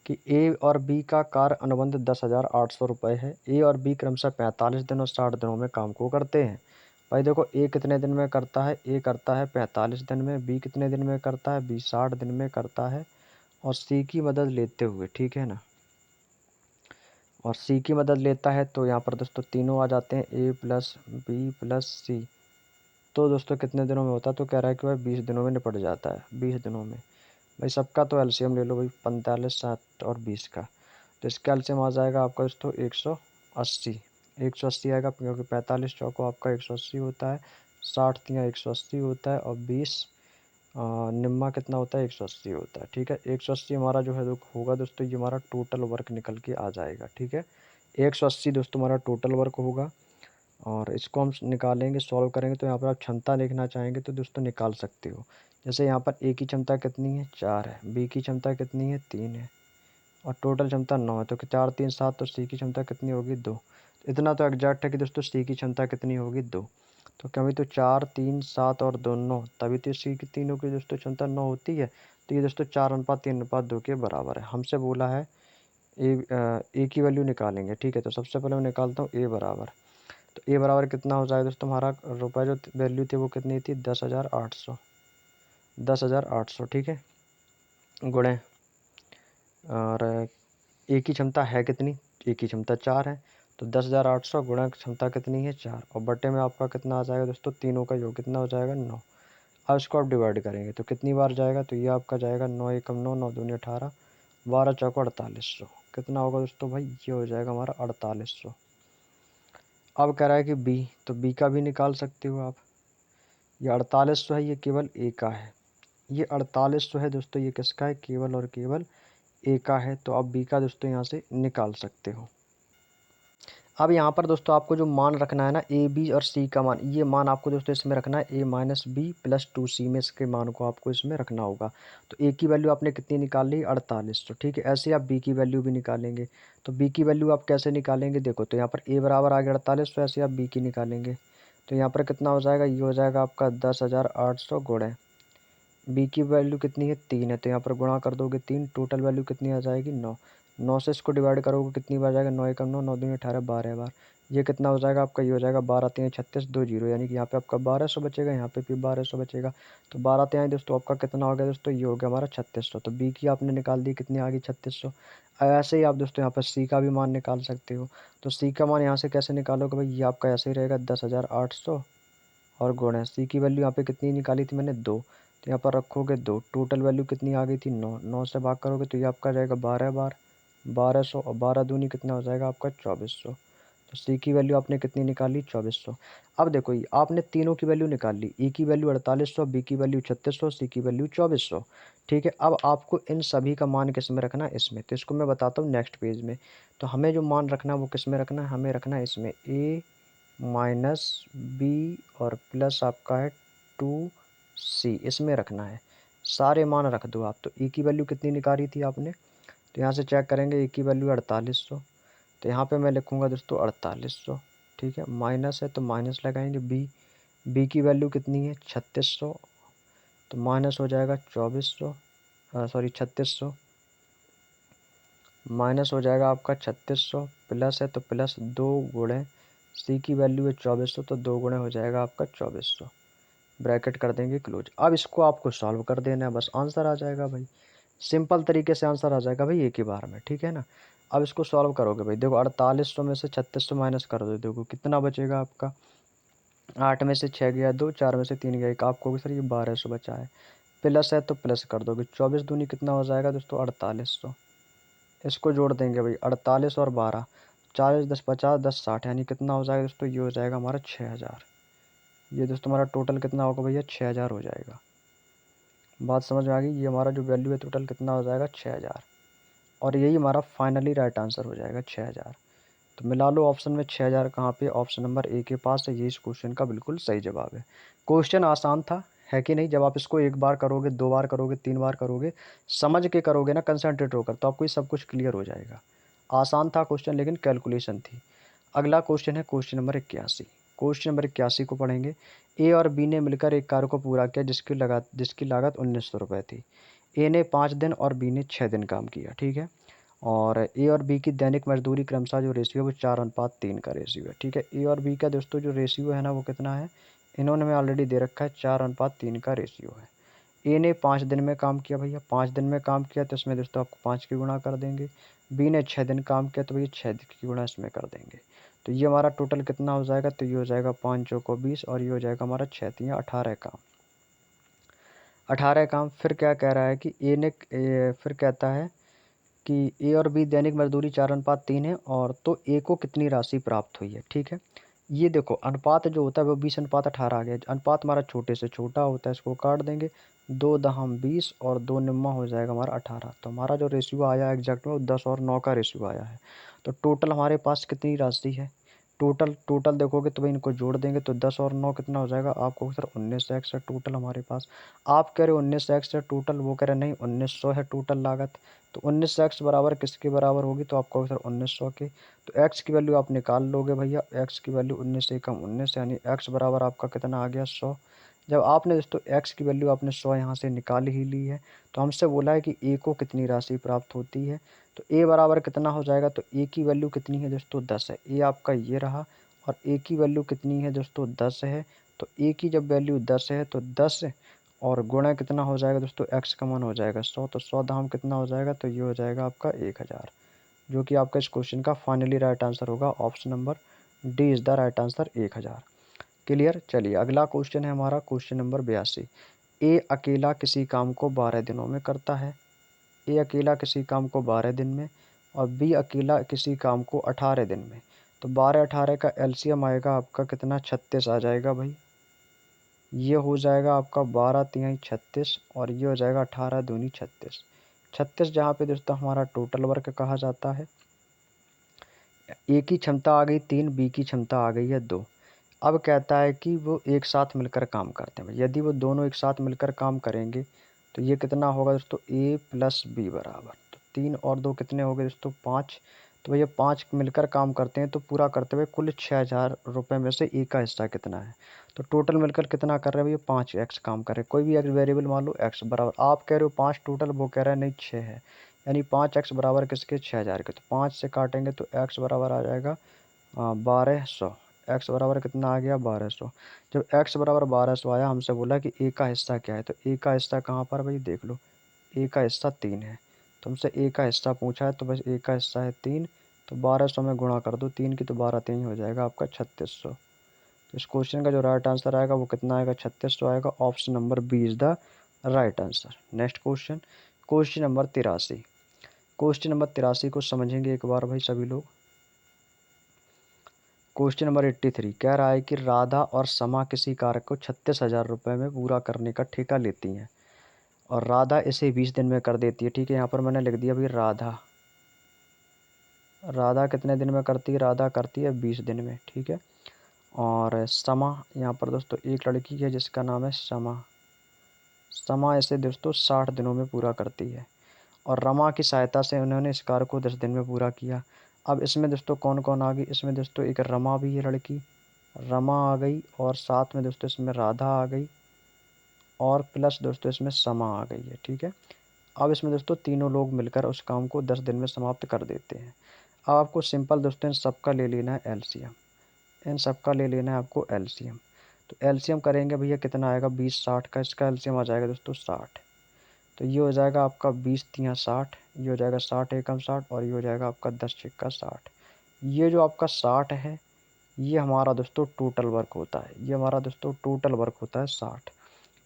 कि ए और बी का कार्य अनुबंध 10,800 रुपये है। ए और बी क्रमशः 45 दिन और 60 दिनों में काम को करते हैं। भाई देखो ए कितने दिन में करता है, ए करता है 45 दिन में, बी कितने दिन में करता है, बी 60 दिन में करता है, और सी की मदद लेते हुए, ठीक है ना, और सी की मदद लेता है, तो यहाँ पर दोस्तों तीनों आ जाते हैं, ए प्लस बी प्लस सी। तो दोस्तों कितने दिनों में होता है, तो कह रहा है कि भाई 20 दिनों में निपट जाता है, 20 दिनों में। भाई सबका तो एलसीएम ले लो भाई, 45 60 और 20 का, तो इसका एलसीएम आ जाएगा आपका दोस्तों 180। 180 आएगा, क्योंकि 45 चौको आपका 180 होता है, 60 तिया 180 होता है, और 20 निम्मा कितना होता है 180 होता है, ठीक है। 180 हमारा जो है होगा दोस्तों, ये हमारा टोटल वर्क निकल के आ जाएगा, ठीक है। 180 दोस्तों हमारा टोटल वर्क होगा, और इसको हम निकालेंगे, सॉल्व करेंगे, तो यहाँ पर आप क्षमता देखना चाहेंगे तो दोस्तों निकाल सकते हो। जैसे यहाँ पर ए की क्षमता कितनी है 4 है, बी की क्षमता कितनी है 3 है, और टोटल क्षमता 9 है, तो 4 3 7, तो सी की क्षमता कितनी होगी 2। इतना तो एग्जैक्ट है कि दोस्तों सी की क्षमता कितनी होगी 2। तो कभी तो 4 3 7 और 2 9, तभी तो सी की तीनों की दोस्तों क्षमता 9 होती है। तो ये दोस्तों 4:3:2 के बराबर है। हमसे बोला है ए की वैल्यू निकालेंगे, ठीक है। तो सबसे पहले मैं निकालता हूँ ए बराबर, तो ए बराबर कितना हो जाएगा दोस्तों, हमारा रुपये जो वैल्यू थी वो कितनी थी 10,800, 10,800, ठीक है, गुणे, और ए की क्षमता है कितनी, ए की क्षमता 4 है, तो 10,800 गुणा क्षमता कितनी है 4, और बटे में आपका कितना आ जाएगा दोस्तों, तीनों का योग कितना हो जाएगा 9। अब इसको आप डिवाइड करेंगे तो कितनी बार जाएगा, तो ये आपका जाएगा 9 एकम 9, 9 दूनी 18, 12 चौको 4800, कितना होगा दोस्तों भाई, ये हो जाएगा हमारा 4800। अब कह रहा है कि बी, तो बी का भी निकाल सकते हो आप। ये 4800 है, ये केवल ए का है। ये 4800 है दोस्तों, ये किसका है, केवल और केवल ए का है। तो आप बी का दोस्तों यहाँ से निकाल सकते हो। अब यहाँ पर दोस्तों आपको जो मान रखना है ना, ए बी और सी का मान, ये मान आपको दोस्तों इसमें रखना है ए माइनस बी प्लस 2 सी में, इसके मान को आपको इसमें रखना होगा। तो ए की वैल्यू आपने कितनी निकाल ली 4800, ठीक है। ऐसे आप बी की वैल्यू भी निकालेंगे। तो बी की वैल्यू आप कैसे निकालेंगे, देखो, तो यहाँ पर ए बराबर आ गया 4800, ऐसे आप बी की निकालेंगे। तो यहाँ पर कितना हो जाएगा, ये हो जाएगा आपका 10,800 गुणे, बी की वैल्यू कितनी है 3 है, तो यहाँ पर गुणा कर दोगे 3, टोटल वैल्यू कितनी आ जाएगी 9। 9 से इसको डिवाइड करोगे कितनी बार जाएगा, 9 एकम 9, 9 दूनी 18, 12 बार। ये कितना हो जाएगा आपका, ये हो जाएगा 12 3 36, 2 जीरो, यानी कि यहाँ पे आपका 1200 बचेगा, यहाँ पे भी 1200 बचेगा। तो 12 3 दोस्तों आपका कितना हो गया दोस्तों, ये हो गया हमारा 3600। तो बी की आपने निकाल दी, कितनी आ गई 3600। ऐसे ही आप दोस्तों यहाँ पर सी का भी मान निकाल सकते हो। तो सी का मान यहाँ से कैसे निकालोगे भाई, ये आपका ऐसे ही रहेगा 10,800, और गुणा सी की वैल्यू यहाँ पे कितनी निकाली थी मैंने 2, तो यहाँ पर रखोगे 2, टोटल वैल्यू कितनी आ गई थी 9, 9 से भाग करोगे तो ये आपका जाएगा 12 बार, 1200, और 12 दूनी कितना हो जाएगा आपका 2400। तो सी की वैल्यू आपने कितनी निकाली 2400। अब देखो ये आपने तीनों की वैल्यू निकाल ली, ए की वैल्यू 4800, बी की वैल्यू 3600, सी की वैल्यू 2400, ठीक है। अब आपको इन सभी का मान किस में रखना है, इसमें। तो इसको मैं बताता हूँ नेक्स्ट पेज में। तो हमें जो मान रखना है वो किस में रखना है, हमें रखना है इसमें, ए माइनस बी और प्लस आपका है 2 सी, इसमें रखना है। सारे मान रख दो आप। तो ए की वैल्यू कितनी निकाली थी आपने, तो यहाँ से चेक करेंगे, ए की वैल्यू 4800, तो यहाँ पे मैं लिखूँगा दोस्तों 4800, ठीक है। माइनस है तो माइनस लगाएंगे, बी की वैल्यू कितनी है 3600, तो माइनस हो जाएगा 2400, सॉरी 3600, माइनस हो जाएगा आपका 3600, प्लस है तो प्लस 2 गुणे सी की वैल्यू है 2400, तो 2 गुणे हो जाएगा आपका 2400, ब्रैकेट कर देंगे क्लोज। अब इसको आपको सॉल्व कर देना है, बस आंसर आ जाएगा भाई। सिंपल तरीके से आंसर आ जाएगा भाई एक ही बार में, ठीक है ना। अब इसको सॉल्व करोगे भाई, देखो 4800 में से 3600 माइनस कर दो, देखो कितना बचेगा आपका। 8 में से 6 गया 2, 4 में से 3 गया 1, आपको सर ये 1200 बचा है। प्लस है तो प्लस कर दोगे, 24 दूनी कितना हो जाएगा दोस्तों 4800। इसको जोड़ देंगे भाई 48 और 12, 40 10 50 10 60, यानी कितना हो जाएगा दोस्तों, ये हो जाएगा हमारा 6000। ये दोस्तों हमारा टोटल कितना होगा भैया, 6000 हो जाएगा। बात समझ में आ गई। ये हमारा जो वैल्यू है टोटल कितना हो जाएगा 6000, और यही हमारा फाइनली राइट आंसर हो जाएगा 6000। तो मिला लो ऑप्शन में 6000 कहाँ पे, ऑप्शन नंबर ए के पास है। ये इस क्वेश्चन का बिल्कुल सही जवाब है। क्वेश्चन आसान था, है कि नहीं। जब आप इसको एक बार करोगे, 2 बार करोगे, 3 बार करोगे, समझ के करोगे ना, कंसंट्रेट होकर, तो आपको ये सब कुछ क्लियर हो जाएगा। आसान था क्वेश्चन, लेकिन कैलकुलेशन थी। अगला क्वेश्चन है क्वेश्चन नंबर 81। क्वेश्चन नंबर 81 को पढ़ेंगे। ए और बी ने मिलकर एक कार्य को पूरा किया जिसकी लागत 1900 रुपये थी। ए ने 5 दिन और बी ने 6 दिन काम किया, ठीक है। और ए और बी की दैनिक मजदूरी क्रमशः जो रेशियो है वो 4:3 का रेशियो है, ठीक है। ए और बी का दोस्तों जो रेशियो है ना वो कितना है, इन्होंने हमें ऑलरेडी दे रखा है, 4:3 का रेशियो है। ए ने 5 दिन में काम किया भैया, 5 दिन में काम किया तो इसमें दोस्तों आपको 5 की गुणा कर देंगे। बी ने 6 दिन काम किया तो भैया 6 की गुणा इसमें कर देंगे। तो ये हमारा टोटल कितना हो जाएगा, तो ये हो जाएगा 5 चौको 20, और ये हो जाएगा हमारा 6 तियाँ 18 काम। 18 काम। फिर क्या कह रहा है कि फिर कहता है कि ए और बी दैनिक मजदूरी 4:3 है, और तो ए को कितनी राशि प्राप्त हुई है, ठीक है। ये देखो अनुपात जो होता है वो 20:18 आ गया। अनुपात हमारा छोटे से छोटा होता है, इसको काट देंगे, 2 दहम 20 और 2 निम्मा हो जाएगा हमारा 18। तो हमारा जो रेशियो आया एग्जैक्ट में वो 10 और 9 का रेशियो आया है। तो टोटल हमारे पास कितनी राशि है, टोटल टोटल देखोगे तो भाई इनको जोड़ देंगे तो 10 और 9 कितना हो जाएगा आपको सर, 19x है टोटल हमारे पास। आप कह रहे हो 19x है टोटल, वो कह रहे नहीं 1900 है टोटल लागत। तो 19x बराबर किसके बराबर होगी, तो आपको सर 1900 के। तो x की वैल्यू आप निकाल लोगे भैया, x की वैल्यू 19 से कम 19, यानी x बराबर आपका कितना आ गया 100। जब आपने दोस्तों x की वैल्यू आपने 100 यहाँ से निकाल ही ली है, तो हमसे बोला है कि a को कितनी राशि प्राप्त होती है। तो a बराबर कितना हो जाएगा, तो a की वैल्यू कितनी है दोस्तों 10 है। a आपका ये रहा, और a की वैल्यू कितनी है दोस्तों 10 है। तो a की जब वैल्यू 10 है तो 10 और गुणा कितना हो जाएगा दोस्तों, x का मान हो जाएगा 100, तो 100 दाम कितना हो जाएगा, तो ये हो जाएगा आपका 1000, जो कि आपका इस क्वेश्चन का फाइनली राइट आंसर होगा। Option number D is the right answer, 1000। Clear. चलिए अगला क्वेश्चन है हमारा क्वेश्चन नंबर 82। ए अकेला किसी काम को 12 दिनों में करता है। ए अकेला किसी काम को 12 दिन में, और बी अकेला किसी काम को 18 दिन में। तो 12 18 का एलसीएम आएगा आपका कितना, 36 आ जाएगा भाई। ये हो जाएगा आपका 12 तिहाई 36, और ये हो जाएगा 18 दूनी 36। 36 जहाँ पे दोस्तों हमारा टोटल वर्क कहा जाता है। ए की क्षमता आ गई 3, बी की क्षमता आ गई है 2। अब कहता है कि वो एक साथ मिलकर काम करते हैं। यदि वो दोनों एक साथ मिलकर काम करेंगे तो ये कितना होगा दोस्तों, ए प्लस बी बराबर, तो 3 और 2 कितने हो गए दोस्तों 5। तो भैया 5 मिलकर काम करते हैं, तो पूरा करते हुए कुल 6000 रुपये में से ए का हिस्सा कितना है। तो टोटल मिलकर कितना कर रहे हैं भैया, 5x काम कर रहे हैं। कोई भी एक्स वेरिएबल मान लो x बराबर, आप कह रहे हो 5 टोटल, वो कह रहा है नहीं 6 है। यानी 5x बराबर किसके, 6000 के। तो 5 से काटेंगे तो x बराबर आ जाएगा 1200। एक्स बराबर कितना आ गया 1200। जब एक्स बराबर 1200 आया, हमसे बोला कि ए का हिस्सा क्या है। तो ए का हिस्सा कहाँ पर भाई देख लो, ए का हिस्सा 3 है। तुमसे ए का हिस्सा पूछा है, तो बस ए का हिस्सा है 3। तो 1200 में गुणा कर दो 3 की, तो 12 3 हो जाएगा आपका 3600। तो इस क्वेश्चन का जो राइट आंसर आएगा वो कितना आएगा, 3600 आएगा। Option number B is the right answer. Next question, question number 83। Question number 83 को समझेंगे एक बार भाई सभी लोग। क्वेश्चन नंबर 83 कह रहा है कि राधा और समा किसी कार्य को 36,000 रुपये में पूरा करने का ठेका लेती हैं, और राधा इसे 20 दिन में कर देती है, ठीक है। यहाँ पर मैंने लिख दिया भाई राधा, राधा कितने दिन में करती है, राधा करती है 20 दिन में, ठीक है। और समा, यहाँ पर दोस्तों एक लड़की है जिसका नाम है समा, समा इसे दोस्तों 60 दिनों में पूरा करती है। और रमा की सहायता से उन्होंने इस कार्य को 10 दिन में पूरा किया। अब इसमें दोस्तों कौन कौन आ गई, इसमें दोस्तों एक रमा भी है लड़की, रमा आ गई, और साथ में दोस्तों इसमें राधा आ गई, और प्लस दोस्तों इसमें समा आ गई है, ठीक है। अब इसमें दोस्तों तीनों लोग मिलकर उस काम को 10 दिन में समाप्त कर देते हैं। अब आपको सिंपल दोस्तों इन सबका ले लेना है एलसीएम। इन सबका ले लेना है आपको एलसीएम। तो एलसीएम करेंगे भैया कितना आएगा 20-60 का, इसका एलसीएम आ जाएगा दोस्तों 60। तो ये हो जाएगा आपका 20×3 = 60, ये हो जाएगा 60×1 = 60 और ये हो जाएगा आपका 10×6 = 60। ये जो आपका 60 है ये हमारा दोस्तों टोटल वर्क होता है, ये हमारा दोस्तों टोटल वर्क होता है 60।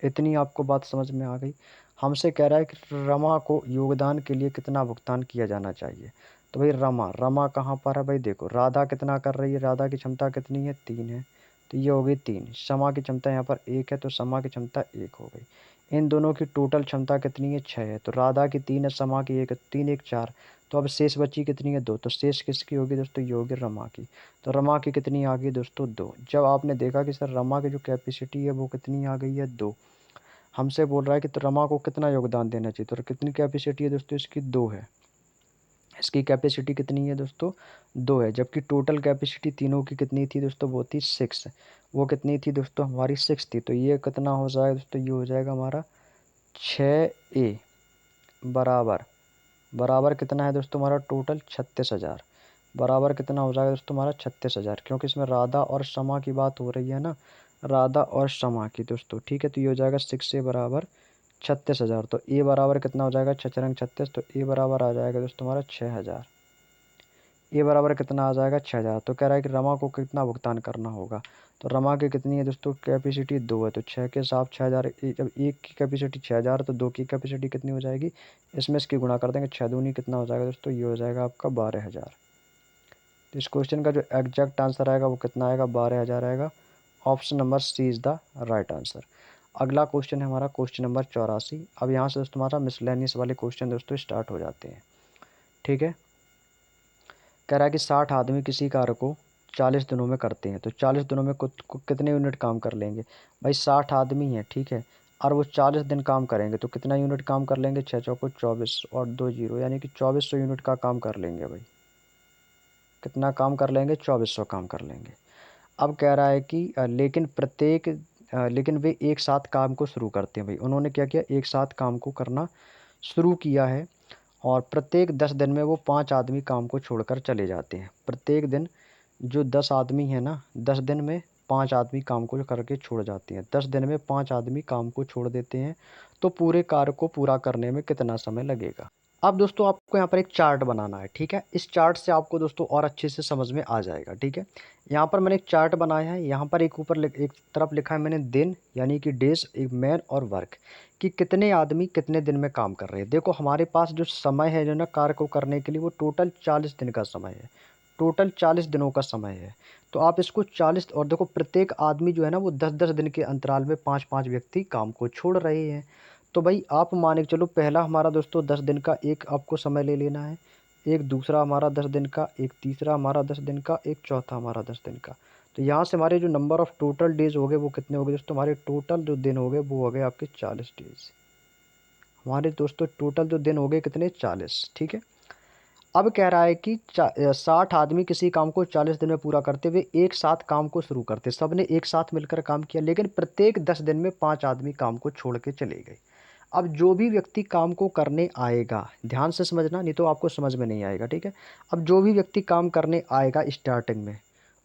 इतनी आपको बात समझ में आ गई। हमसे कह रहा है कि रमा को योगदान के लिए कितना भुगतान किया जाना चाहिए। तो भाई रमा रमा कहाँ पर है भाई, देखो राधा कितना कर रही है, राधा की क्षमता कितनी है 3 है, तो ये हो गई 3। समा की क्षमता यहाँ पर 1 है तो समा की क्षमता 1 हो गई। इन दोनों की टोटल क्षमता कितनी है 6 है, तो राधा की 3 है, समा की 1 है, 3 1 4। तो अब शेष बची कितनी है 2, तो शेष किसकी होगी दोस्तों, ये होगी रमा की। तो रमा की कितनी आ गई दोस्तों 2। जब आपने देखा कि सर रमा की जो कैपेसिटी है वो कितनी आ गई है 2, हमसे बोल रहा है कि तो रमा को कितना योगदान देना चाहिए, तो कितनी कैपेसिटी है दोस्तों इसकी 2 है। इसकी कैपेसिटी कितनी है दोस्तों 2 है, जबकि टोटल कैपेसिटी तीनों की कितनी थी दोस्तों, वो थी 6। वो कितनी थी दोस्तों हमारी 6 थी। तो ये कितना हो जाएगा दोस्तों, ये हो जाएगा हमारा 6A बराबर बराबर कितना है दोस्तों हमारा टोटल 36,000। बराबर कितना हो जाएगा दोस्तों हमारा 36,000, क्योंकि इसमें राधा और समा की बात हो रही है ना, राधा और समा की दोस्तों, ठीक है। तो ये हो जाएगा 6A बराबर 36,000। तो ए बराबर कितना हो जाएगा 6×36, तो ए बराबर आ जाएगा दोस्तों हमारा 6,000। ए बराबर कितना आ जाएगा 6,000। तो कह रहा है कि रमा को कितना भुगतान करना होगा। तो रमा की कितनी है दोस्तों कैपेसिटी 2 है, तो 6 के साथ 6,000, जब एक की कैपेसिटी 6,000 तो 2 की कैपेसिटी कितनी हो जाएगी, इसमें इसकी गुणा कर देंगे, 6 दूनी कितना हो जाएगा दोस्तों, ये हो जाएगा आपका 12,000। तो इस क्वेश्चन का जो एग्जैक्ट आंसर आएगा वो कितना आएगा 12,000 आएगा। Option number C is the right answer. अगला क्वेश्चन है हमारा क्वेश्चन नंबर 84। अब यहाँ से दोस्तों हमारा मिसलेनियस वाले क्वेश्चन दोस्तों स्टार्ट हो जाते हैं, ठीक है। कह रहा है कि 60 आदमी किसी कार्य को 40 दिनों में करते हैं, तो 40 दिनों में कितने यूनिट काम कर लेंगे। भाई 60 आदमी हैं, ठीक है, और वो 40 दिन काम करेंगे तो कितना यूनिट काम कर लेंगे, 6 चौको 24 और 2 जीरो, यानी कि 2400 यूनिट का काम कर लेंगे भाई। कितना काम कर लेंगे 2400 काम कर लेंगे। अब कह रहा है कि लेकिन वे एक साथ काम को शुरू करते हैं। भाई उन्होंने क्या किया, एक साथ काम को करना शुरू किया है और प्रत्येक 10 दिन में वो 5 आदमी काम को छोड़कर चले जाते हैं। प्रत्येक दिन जो 10 आदमी है ना, 10 दिन में 5 आदमी काम को करके छोड़ जाते हैं। 10 दिन में 5 आदमी काम को छोड़ देते हैं, तो पूरे कार्य को पूरा करने में कितना समय लगेगा। अब दोस्तों आपको यहाँ पर एक चार्ट बनाना है, ठीक है। इस चार्ट से आपको दोस्तों और अच्छे से समझ में आ जाएगा, ठीक है। यहाँ पर मैंने एक चार्ट बनाया है, यहाँ पर एक ऊपर एक तरफ लिखा है मैंने दिन यानी कि डेज, एक मैन और वर्क, कि कितने आदमी कितने दिन में काम कर रहे हैं। देखो हमारे पास जो समय है जो ना कार्य को करने के लिए, वो टोटल 40 दिन का समय है, टोटल 40 दिनों का समय है। तो आप इसको 40, और देखो प्रत्येक आदमी जो है ना वो 10-10 दिन के अंतराल में 5-5 व्यक्ति काम को छोड़ रहे हैं। तो भाई आप मान के चलो पहला हमारा दोस्तों 10 दिन का एक आपको समय ले लेना है, एक दूसरा हमारा 10 दिन का, एक तीसरा हमारा 10 दिन का, एक चौथा हमारा 10 दिन का। तो यहाँ से हमारे जो नंबर ऑफ़ टोटल डेज़ हो गए वो कितने हो गए दोस्तों, हमारे टोटल जो दिन हो गए वो हो गए आपके 40 डेज़। हमारे दोस्तों टोटल जो दिन हो गए कितने 40, ठीक है। अब कह रहा है कि 60 आदमी किसी काम को 40 दिन में पूरा करते हुए एक साथ काम को शुरू करते, सब ने एक साथ मिलकर काम किया, लेकिन प्रत्येक 10 दिन में 5 आदमी काम को छोड़ के चले गए। अब जो भी व्यक्ति काम को करने आएगा, ध्यान से समझना नहीं तो आपको समझ में नहीं आएगा, ठीक है। अब जो भी व्यक्ति काम करने आएगा स्टार्टिंग में,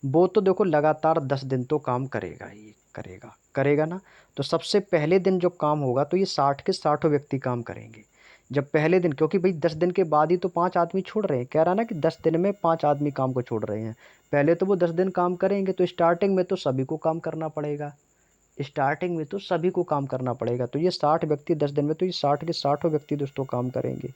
वो तो देखो लगातार 10 दिन तो काम करेगा ही करेगा, करेगा ना। तो सबसे पहले दिन जो काम होगा तो ये 60 के 60 व्यक्ति काम करेंगे। जब पहले दिन, क्योंकि भाई 10 दिन के बाद ही तो 5 आदमी छोड़ रहे हैं, कह रहा ना कि 10 दिन में 5 आदमी काम को छोड़ रहे हैं। पहले तो वो 10 दिन काम करेंगे, तो स्टार्टिंग में तो सभी को काम करना पड़ेगा, स्टार्टिंग में तो सभी को काम करना पड़ेगा। तो ये 60 व्यक्ति 10 दिन में, तो ये 60 के 60 व्यक्ति दोस्तों काम करेंगे।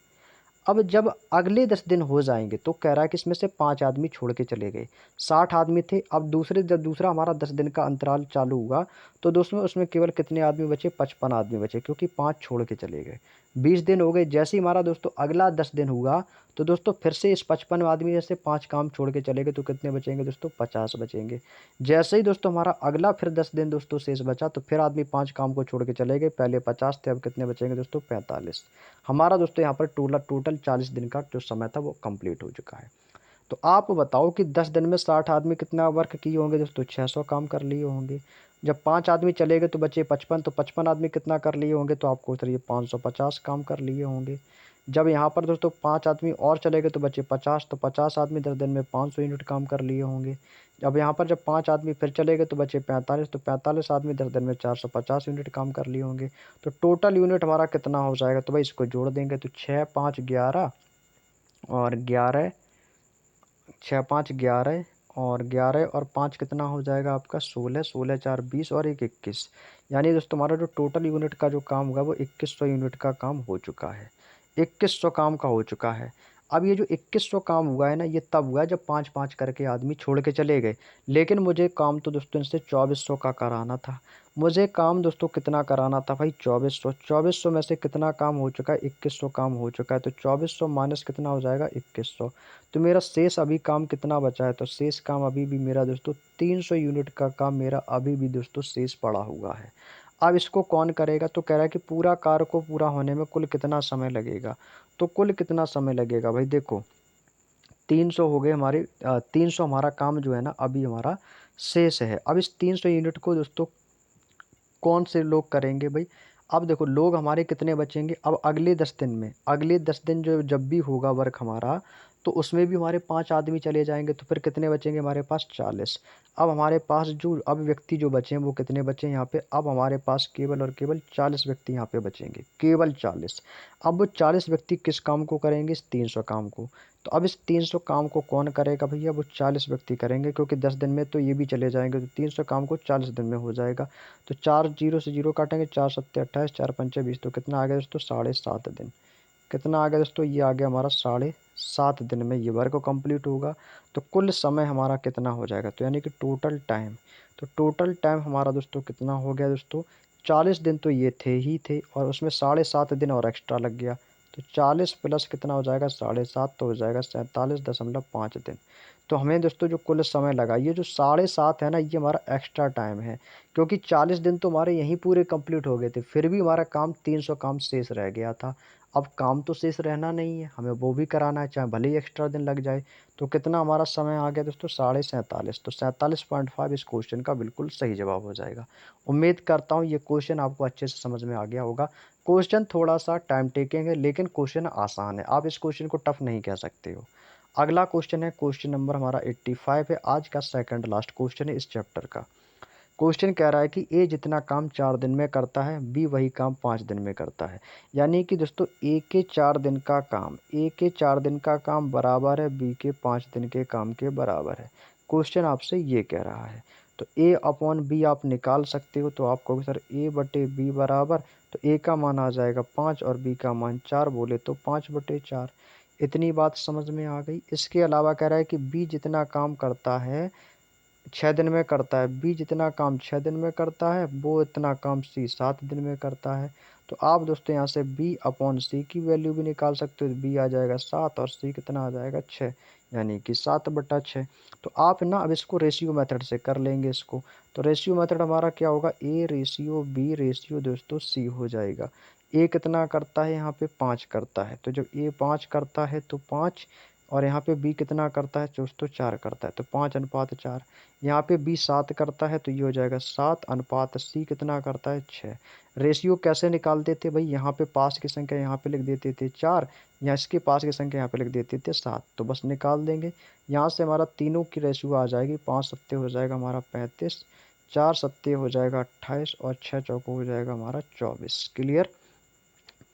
अब जब अगले 10 दिन हो जाएंगे तो कह रहा है कि इसमें से 5 आदमी छोड़ के चले गए। 60 आदमी थे, अब जब दूसरा हमारा 10 दिन का अंतराल चालू हुआ तो दोस्तों उसमें केवल कितने आदमी बचे, 55 आदमी बचे, क्योंकि 5 छोड़ के चले गए। 20 दिन हो गए, जैसे ही हमारा दोस्तों अगला 10 दिन हुआ तो दोस्तों फिर से इस 55 आदमी में से 5 काम छोड़ के चले गए, तो कितने बचेंगे दोस्तों 50 बचेंगे। जैसे ही दोस्तों हमारा अगला फिर 10 दिन दोस्तों शेष बचा, तो फिर आदमी 5 काम को छोड़ के चले गए, पहले 50 थे, अब कितने बचेंगे दोस्तों 45। हमारा दोस्तों यहाँ पर टोटल 40 दिन का जो समय था वो कंप्लीट हो चुका है। तो आप बताओ कि 10 दिन में 60 आदमी कितना वर्क किए होंगे दोस्तों, 600 काम कर लिए होंगे। जब 5 आदमी चले गए तो बचे 55, तो 55 आदमी कितना कर लिए होंगे, तो आपको उतरिए 550 काम कर लिए होंगे। जब यहाँ पर दोस्तों 5 आदमी और चले गए तो बचे 50, तो 50 आदमी 10 दिन में 500 यूनिट काम कर लिए होंगे। अब यहाँ पर जब 5 आदमी फिर चले गए तो बचे 45, तो 45 आदमी 10 दिन में 450 यूनिट काम कर लिए होंगे। तो टोटल यूनिट हमारा कितना हो जाएगा, तो भाई इसको जोड़ देंगे तो 6 5 11 और 11, 6 5 11 और 11 और 5 कितना हो जाएगा आपका 16, 16 4 20 और 1 21। यानी दोस्तों हमारा जो टोटल यूनिट का जो काम होगा वो 2100 यूनिट का काम हो चुका है। 2100 काम का हो चुका है। अब ये जो 2100 काम हुआ है ना, ये तब हुआ है जब 5-5 करके आदमी छोड़ के चले गए। लेकिन मुझे काम तो दोस्तों इनसे 2400 का कराना था। मुझे काम दोस्तों कितना कराना था भाई, 2400। 2400 में से कितना काम हो चुका है, 2100 काम हो चुका है। तो 2400 माइनस कितना हो जाएगा, 2100। तो मेरा शेष अभी काम कितना बचा है, तो शेष काम अभी भी मेरा दोस्तों 300 यूनिट का काम मेरा अभी भी दोस्तों शेष पड़ा हुआ है। अब इसको कौन करेगा, तो कह रहा है कि पूरा कार्य को पूरा होने में कुल कितना समय लगेगा। तो कुल कितना समय लगेगा भाई, देखो 300 हो गए हमारे, 300 हमारा काम जो है ना अभी हमारा शेष है। अब इस 300 यूनिट को दोस्तों कौन से लोग करेंगे भाई। अब देखो लोग हमारे कितने बचेंगे, अब अगले 10 दिन में, अगले 10 दिन जो जब भी होगा वर्क हमारा, तो उसमें भी हमारे 5 आदमी चले जाएंगे, तो फिर कितने बचेंगे हमारे पास, 40। अब हमारे पास जो अब व्यक्ति जो बचे हैं वो कितने बचे हैं यहाँ पे, अब हमारे पास केवल और केवल 40 व्यक्ति यहाँ पे बचेंगे, केवल 40। अब वो 40 व्यक्ति किस काम को करेंगे, इस 300 काम को। तो अब इस 300 काम को कौन करेगा भैया, वो 40 व्यक्ति करेंगे, क्योंकि 10 दिन में तो ये भी चले जाएंगे, तो 300 काम को 40 दिन में हो जाएगा। तो 4 जीरो से जीरो काटेंगे, 4 सत्ते 28, 4 पंचे 20, तो कितना आ गया दोस्तों, 7.5 दिन। कितना आ गया दोस्तों, ये आ गया हमारा 7.5 दिन में ये वर्क कंप्लीट होगा। तो कुल समय हमारा कितना हो जाएगा, तो यानी कि टोटल टाइम, तो टोटल टाइम हमारा दोस्तों कितना हो गया दोस्तों, 40 दिन तो ये थे ही थे, और उसमें 7.5 दिन और एक्स्ट्रा लग गया। तो 40 प्लस कितना हो जाएगा, 7.5, तो हो जाएगा 47.5 दिन। तो हमें दोस्तों जो कुल समय लगा, ये जो 7.5 है ना, ये हमारा एक्स्ट्रा टाइम है, क्योंकि 40 दिन तो हमारे यहीं पूरे कंप्लीट हो गए थे, फिर भी हमारा काम 300 काम शेष रह गया था। अब काम तो शेष रहना नहीं है, हमें वो भी कराना है, चाहे भले ही एक्स्ट्रा दिन लग जाए। तो कितना हमारा समय आ गया दोस्तों, 47.5। तो 47.5 इस क्वेश्चन का बिल्कुल सही जवाब हो जाएगा। उम्मीद करता हूँ ये क्वेश्चन आपको अच्छे से समझ में आ गया होगा। क्वेश्चन थोड़ा सा टाइम टेकिंग है, लेकिन क्वेश्चन आसान है, आप इस क्वेश्चन को टफ नहीं कह सकते हो। अगला क्वेश्चन है, क्वेश्चन नंबर हमारा 85 है, आज का सेकंड लास्ट क्वेश्चन है इस चैप्टर का। क्वेश्चन कह रहा है कि ए जितना काम 4 दिन में करता है, बी वही काम 5 दिन में करता है। यानी कि दोस्तों ए के 4 दिन का काम, ए के 4 दिन का काम बराबर है बी के 5 दिन के काम के बराबर है। क्वेश्चन आपसे ये कह रहा है, तो ए अपॉन बी आप निकाल सकते हो। तो आप कहोगे सर ए बटे बी बराबर, तो ए का मान आ जाएगा 5 और बी का मान 4, बोले तो 5/4। इतनी बात समझ में आ गई। इसके अलावा कह रहा है कि बी जितना काम करता है 6 दिन में करता है, बी जितना काम 6 दिन में करता है, वो इतना काम सी 7 दिन में करता है। तो आप दोस्तों यहाँ से बी अपॉन सी की वैल्यू भी निकाल सकते हो। बी आ जाएगा 7 और सी कितना आ जाएगा 6, यानी कि 7/6। तो आप ना अब इसको रेशियो मेथड से कर लेंगे इसको। तो रेशियो मेथड हमारा क्या होगा, ए रेशियो बी रेशियो दोस्तों सी हो जाएगा। ए कितना करता है, यहाँ पे 5 करता है, तो जब ए 5 करता है तो 5, और यहाँ पे बी कितना करता है दोस्तों, 4 करता है, तो 5:4। यहाँ पे बी 7 करता है, तो ये हो जाएगा 7 सी कितना करता है 6। रेशियो कैसे निकालते थे भाई, यहाँ पे पास की संख्या यहाँ पे लिख देते थे 4, या इसके पास की संख्या यहाँ पे लिख देते थे 7, तो बस निकाल देंगे। यहाँ से हमारा तीनों की रेशियो आ जाएगी, 5 सत्ते हो जाएगा हमारा 35, 4 सत्ते हो जाएगा 28, और 6 चौको हो जाएगा हमारा 24। क्लियर,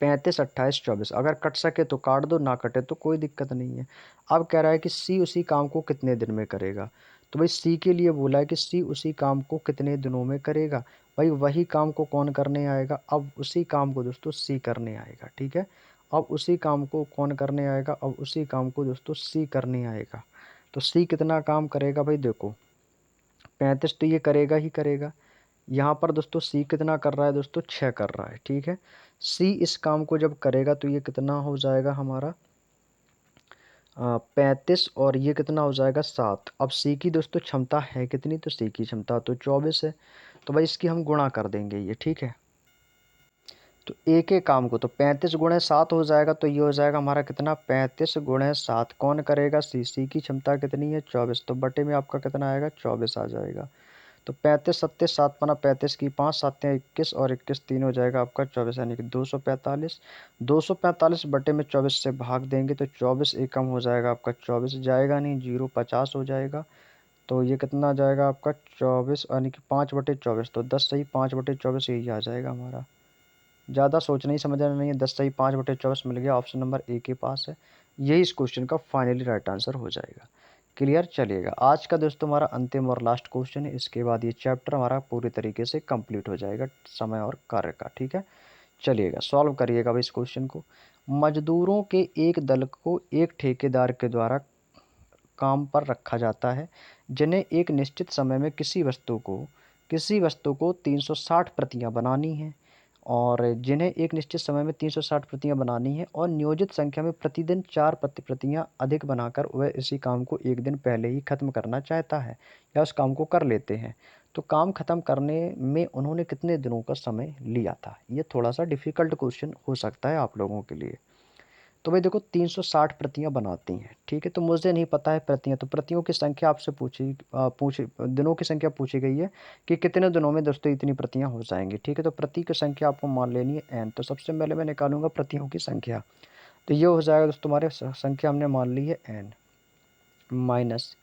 35 28 24, अगर कट सके तो काट दो, ना कटे तो कोई दिक्कत नहीं है। अब कह रहा है कि सी उसी काम को कितने दिन में करेगा। तो भाई सी के लिए बोला है कि सी उसी काम को कितने दिनों में करेगा। भाई वही काम को कौन करने आएगा, अब उसी काम को दोस्तों सी करने आएगा, ठीक है। अब उसी काम को कौन करने आएगा, अब उसी काम को दोस्तों सी करने आएगा। तो सी कितना काम करेगा भाई, देखो 35 तो ये करेगा ही करेगा। यहाँ पर दोस्तों सी कितना कर रहा है दोस्तों, 6 कर रहा है, ठीक है। सी इस काम को जब करेगा तो ये कितना हो जाएगा हमारा 35, और ये कितना हो जाएगा 7। अब सी की दोस्तों क्षमता है कितनी, तो सी की क्षमता तो 24 है, तो भाई इसकी हम गुणा कर देंगे ये, ठीक है। तो ए के काम को तो 35 × 7 हो जाएगा, तो ये हो जाएगा हमारा कितना 35 × 7, कौन करेगा सी, सी की क्षमता कितनी है 24, तो बटे में आपका कितना आएगा 24 आ जाएगा। तो 35 सत्ते 7 पना 35 की 5 7 21 और 21 3 हो जाएगा आपका 24 यानी कि 245। 245 बटे में 24 से भाग देंगे तो 24 एकम हो जाएगा आपका 24 जाएगा नहीं, 0 50 हो जाएगा। तो ये कितना आ जाएगा आपका 24 यानी कि 5/24। तो 10 सही 5/24 यही आ जाएगा हमारा। ज़्यादा सोचना ही समझना नहीं है, 10 सही 5/24 मिल गया। ऑप्शन नंबर ए के पास है, यही इस क्वेश्चन का फाइनली राइट आंसर हो जाएगा। क्लियर। चलिएगा आज का दोस्तों हमारा अंतिम और लास्ट क्वेश्चन है, इसके बाद ये चैप्टर हमारा पूरी तरीके से कंप्लीट हो जाएगा समय और कार्य का। ठीक है, चलिएगा सॉल्व करिएगा भाई इस क्वेश्चन को। मजदूरों के एक दल को एक ठेकेदार के द्वारा काम पर रखा जाता है, जिन्हें एक निश्चित समय में किसी वस्तु को 360 प्रतियां बनानी हैं, और जिन्हें एक निश्चित समय में 360 प्रतियां बनानी है और नियोजित संख्या में प्रतिदिन 4 प्रतियां अधिक बनाकर वह इसी काम को एक दिन पहले ही खत्म करना चाहता है या उस काम को कर लेते हैं, तो काम खत्म करने में उन्होंने कितने दिनों का समय लिया था। ये थोड़ा सा डिफिकल्ट क्वेश्चन हो सकता है आप लोगों के लिए। तो भाई देखो 360 प्रतियां बनाती हैं, ठीक है, तो मुझे नहीं पता है प्रतियां, तो प्रतियों की संख्या आपसे पूछी दिनों की संख्या पूछी गई है कि कितने दिनों में दोस्तों इतनी प्रतियां हो जाएंगी। ठीक है, तो प्रति की संख्या आपको मान लेनी है n। तो सबसे पहले मैं निकालूंगा प्रतियों की संख्या, तो ये हो जाएगा दोस्तों तुम्हारे संख्या हमने मान ली है n माइनस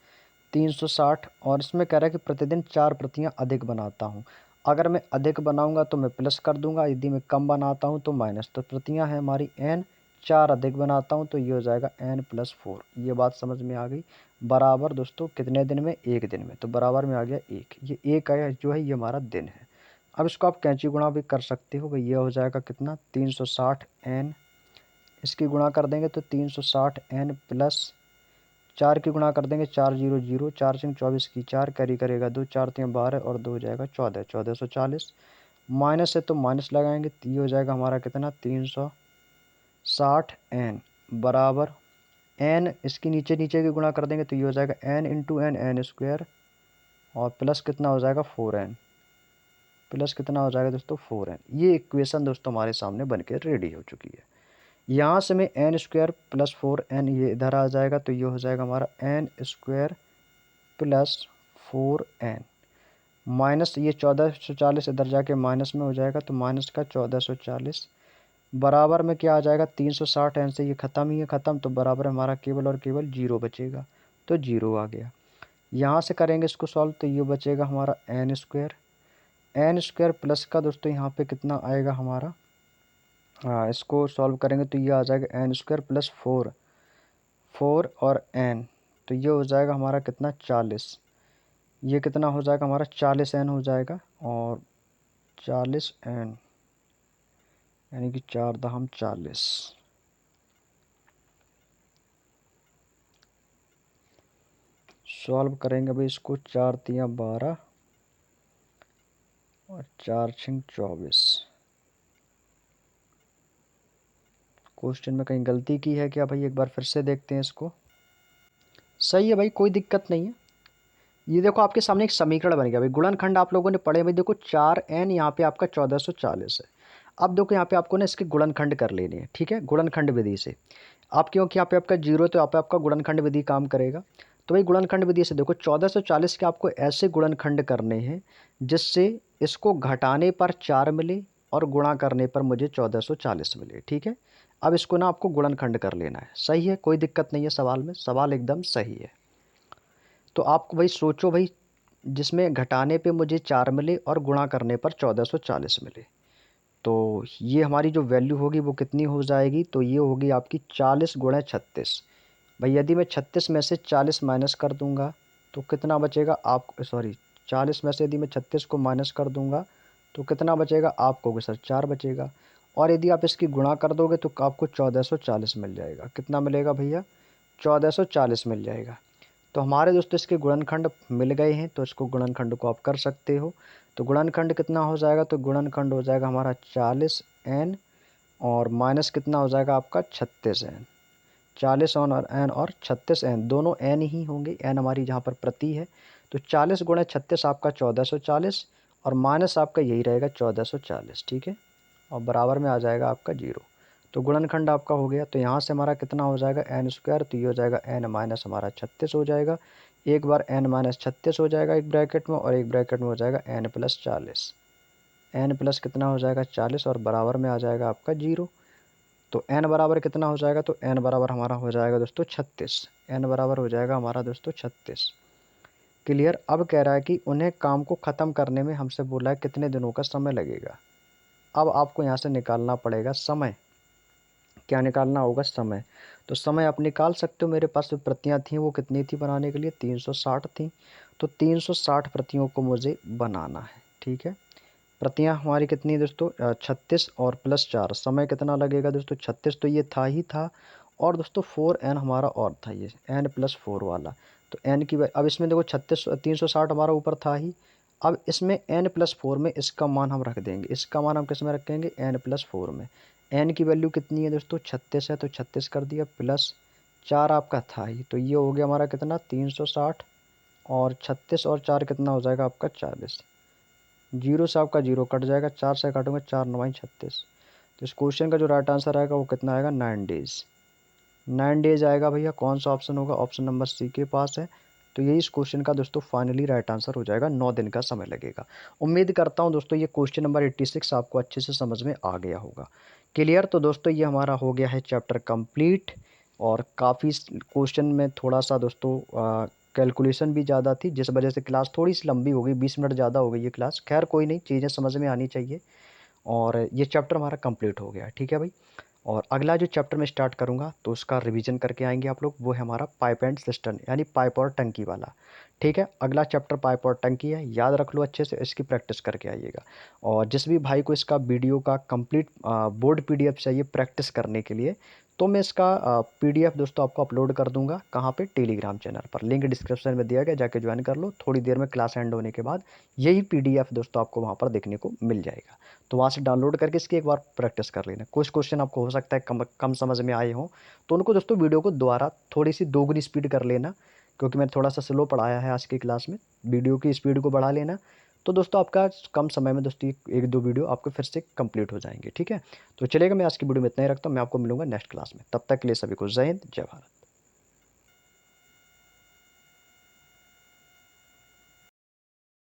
360, और इसमें कह रहा है कि प्रतिदिन 4 प्रतियां अधिक बनाता हूँ। अगर मैं अधिक बनाऊंगा तो मैं प्लस कर दूंगा, यदि मैं कम बनाता हूँ तो माइनस। तो प्रतियां हैं हमारी n, 4 अधिक बनाता हूँ तो ये हो जाएगा n+4। ये बात समझ में आ गई। बराबर दोस्तों कितने दिन में, एक दिन में, तो बराबर में आ गया एक। ये एक आया जो है ये हमारा दिन है। अब इसको आप कैंची गुणा भी कर सकते हो भाई, ये हो जाएगा कितना 360n, इसकी गुणा कर देंगे तो 360n प्लस 4 की गुणा कर देंगे 4 0 0, 4 सिंह 24 की 4 कैरी करेगा 2, 4 3 12 और 2 हो जाएगा 14, 1440। माइनस है तो माइनस लगाएंगे, तो ये हो जाएगा हमारा कितना 360n बराबर n, इसकी नीचे नीचे की गुणा कर देंगे तो ये हो जाएगा n×n और प्लस कितना हो जाएगा 4n, प्लस कितना हो जाएगा दोस्तों 4n। ये इक्वेशन दोस्तों हमारे सामने बन के रेडी हो चुकी है। यहाँ से मैं n² प्लस 4n ये इधर आ जाएगा, तो ये हो जाएगा हमारा n² प्लस 4n माइनस ये 1440 इधर जाके माइनस में हो जाएगा, तो माइनस का 1440 बराबर में क्या आ जाएगा 360n से ये ख़त्म ही है ख़त्म, तो बराबर हमारा केवल और केवल 0 बचेगा, तो 0 आ गया। यहाँ से करेंगे इसको सॉल्व तो ये बचेगा हमारा n² प्लस का दोस्तों यहाँ पे कितना आएगा हमारा, हाँ इसको सॉल्व करेंगे तो ये आ जाएगा n² प्लस 4 और n, तो ये हो जाएगा हमारा कितना 40। ये कितना हो जाएगा हमारा 40n हो जाएगा, और 40n यानी कि 4 दहम 40। सॉल्व करेंगे भाई इसको, 4 तिया 12 और 4 छिंग 24। क्वेश्चन में कहीं गलती की है क्या भाई, एक बार फिर से देखते हैं इसको। सही है भाई, कोई दिक्कत नहीं है। ये देखो आपके सामने एक समीकरण बन गया भाई, गुणनखंड आप लोगों ने पढ़े भाई, देखो 4n यहाँ पे आपका 1440 है। अब देखो यहाँ पे आपको ना इसके गुणनखंड कर लेने हैं, ठीक है, गुणनखंड विधि से। आप क्योंकि यहाँ पे आपका 0 तो यहाँ पे आपका गुणनखंड विधि काम करेगा। तो भाई गुणनखंड विधि से देखो 1440 के आपको ऐसे गुणनखंड करने हैं जिससे इसको घटाने पर 4 मिले और गुणा करने पर मुझे 1440 मिले। ठीक है, अब इसको ना आपको गुणनखंड कर लेना है। सही है, कोई दिक्कत नहीं है सवाल में, सवाल एकदम सही है। तो आपको भाई सोचो भाई, जिसमें घटाने पे मुझे 4 मिले और गुणा करने पर 1440 मिले, तो ये हमारी जो वैल्यू होगी वो कितनी हो जाएगी, तो ये होगी आपकी 40 गुणा 36। भाई यदि मैं 36 में से 40 माइनस कर दूंगा तो कितना बचेगा, आप सॉरी 40 में से यदि मैं 36 को माइनस कर दूंगा तो कितना बचेगा, आपको सर 4 बचेगा। और यदि आप इसकी गुणा कर दोगे तो आपको 1440 मिल जाएगा। कितना मिलेगा भैया, 1440 मिल जाएगा। तो हमारे दोस्तों इसके गुणनखंड मिल गए हैं, तो इसको गुणनखंड को आप कर सकते हो। तो गुणनखंड कितना हो जाएगा, तो गुणनखंड हो जाएगा हमारा 40n और माइनस कितना हो जाएगा आपका 36n। 40 और n और 36n दोनों n ही होंगे, n हमारी जहाँ पर प्रति है। तो 40 गुणा 36 आपका 1440 और माइनस आपका यही रहेगा 1440। ठीक है, और बराबर में आ जाएगा आपका 0। तो गुणनखंड आपका हो गया। तो यहाँ से हमारा कितना हो जाएगा n², तो ये हो जाएगा n माइनस हमारा 36 हो जाएगा। एक बार n-36 हो जाएगा एक ब्रैकेट में, और एक ब्रैकेट में हो जाएगा n+40। n प्लस कितना हो जाएगा 40, और बराबर में आ जाएगा आपका 0। तो n बराबर कितना हो जाएगा, तो n बराबर हमारा हो जाएगा दोस्तों 36। n बराबर हो जाएगा हमारा दोस्तों 36। क्लियर। अब कह रहा है कि उन्हें काम को ख़त्म करने में हमसे बोला है कितने दिनों का समय लगेगा। अब आपको यहाँ से निकालना पड़ेगा समय। क्या निकालना होगा, समय। तो समय आप निकाल सकते हो, मेरे पास जो प्रतियाँ थी वो कितनी थी बनाने के लिए, 360 थी। तो 360 प्रतियों को मुझे बनाना है, ठीक है। प्रतियाँ हमारी कितनी है दोस्तों, 36 और +4। समय कितना लगेगा दोस्तों, 36 तो ये था ही था, और दोस्तों 4n हमारा और था, ये n+4 वाला। तो n की अब इसमें देखो 36 360 हमारा ऊपर था ही। अब इसमें n+4 में इसका मान हम रख देंगे। इसका मान हम किस में रखेंगे, n+4 में। n की वैल्यू कितनी है दोस्तों, 36 है, तो 36 कर दिया, +4 आपका था ही। तो ये हो गया हमारा कितना, 360, और 36 और 4 कितना हो जाएगा आपका 40। 0 से आपका 0 कट जाएगा, 4 से काटूंगा, 4×9 = 36। तो इस क्वेश्चन का जो राइट आंसर आएगा वो कितना आएगा, 9 डेज। 9 डेज आएगा भैया। कौन सा ऑप्शन होगा, ऑप्शन नंबर सी के पास है। तो यही इस क्वेश्चन का दोस्तों फाइनली राइट आंसर हो जाएगा, 9 दिन का समय लगेगा। उम्मीद करता हूँ दोस्तों ये क्वेश्चन नंबर 86 आपको अच्छे से समझ में आ गया होगा। क्लियर। तो दोस्तों ये हमारा हो गया है चैप्टर कंप्लीट, और काफ़ी क्वेश्चन में थोड़ा सा दोस्तों कैलकुलेशन भी ज़्यादा थी, जिस वजह से क्लास थोड़ी सी लंबी हो गई, 20 मिनट ज़्यादा हो गई ये क्लास। खैर कोई नहीं, चीज़ें समझ में आनी चाहिए। और ये चैप्टर हमारा कंप्लीट हो गया है, ठीक है भाई। और अगला जो चैप्टर मैं स्टार्ट करूँगा तो उसका रिवीजन करके आएंगे आप लोग, वो है हमारा पाइप एंड सिस्टम, यानी पाइप और टंकी वाला। ठीक है, अगला चैप्टर पाइप और टंकी है, याद रख लो अच्छे से, इसकी प्रैक्टिस करके आइएगा। और जिस भी भाई को इसका वीडियो का कंप्लीट बोर्ड पीडीएफ चाहिए प्रैक्टिस करने के लिए, तो मैं इसका पीडीएफ दोस्तों आपको अपलोड कर दूंगा। कहाँ पे, टेलीग्राम चैनल पर, लिंक डिस्क्रिप्शन में दिया गया, जाके ज्वाइन कर लो। थोड़ी देर में क्लास एंड होने के बाद यही पीडीएफ दोस्तों आपको वहाँ पर देखने को मिल जाएगा। तो वहाँ से डाउनलोड करके इसकी एक बार प्रैक्टिस कर लेना। कुछ क्वेश्चन आपको हो सकता है कम समझ में आए हों, तो उनको दोस्तों वीडियो को दोबारा थोड़ी सी दोगुनी स्पीड कर लेना, क्योंकि मैंने थोड़ा सा स्लो पढ़ाया है आज की क्लास में। वीडियो की स्पीड को बढ़ा लेना, तो दोस्तों आपका कम समय में दोस्तों एक दो वीडियो आपके फिर से कंप्लीट हो जाएंगे, ठीक है। तो चलेगा, मैं आज की वीडियो में इतना ही रखता हूँ। मैं आपको मिलूंगा नेक्स्ट क्लास में, तब तक के लिए सभी को जय हिंद, जय भारत।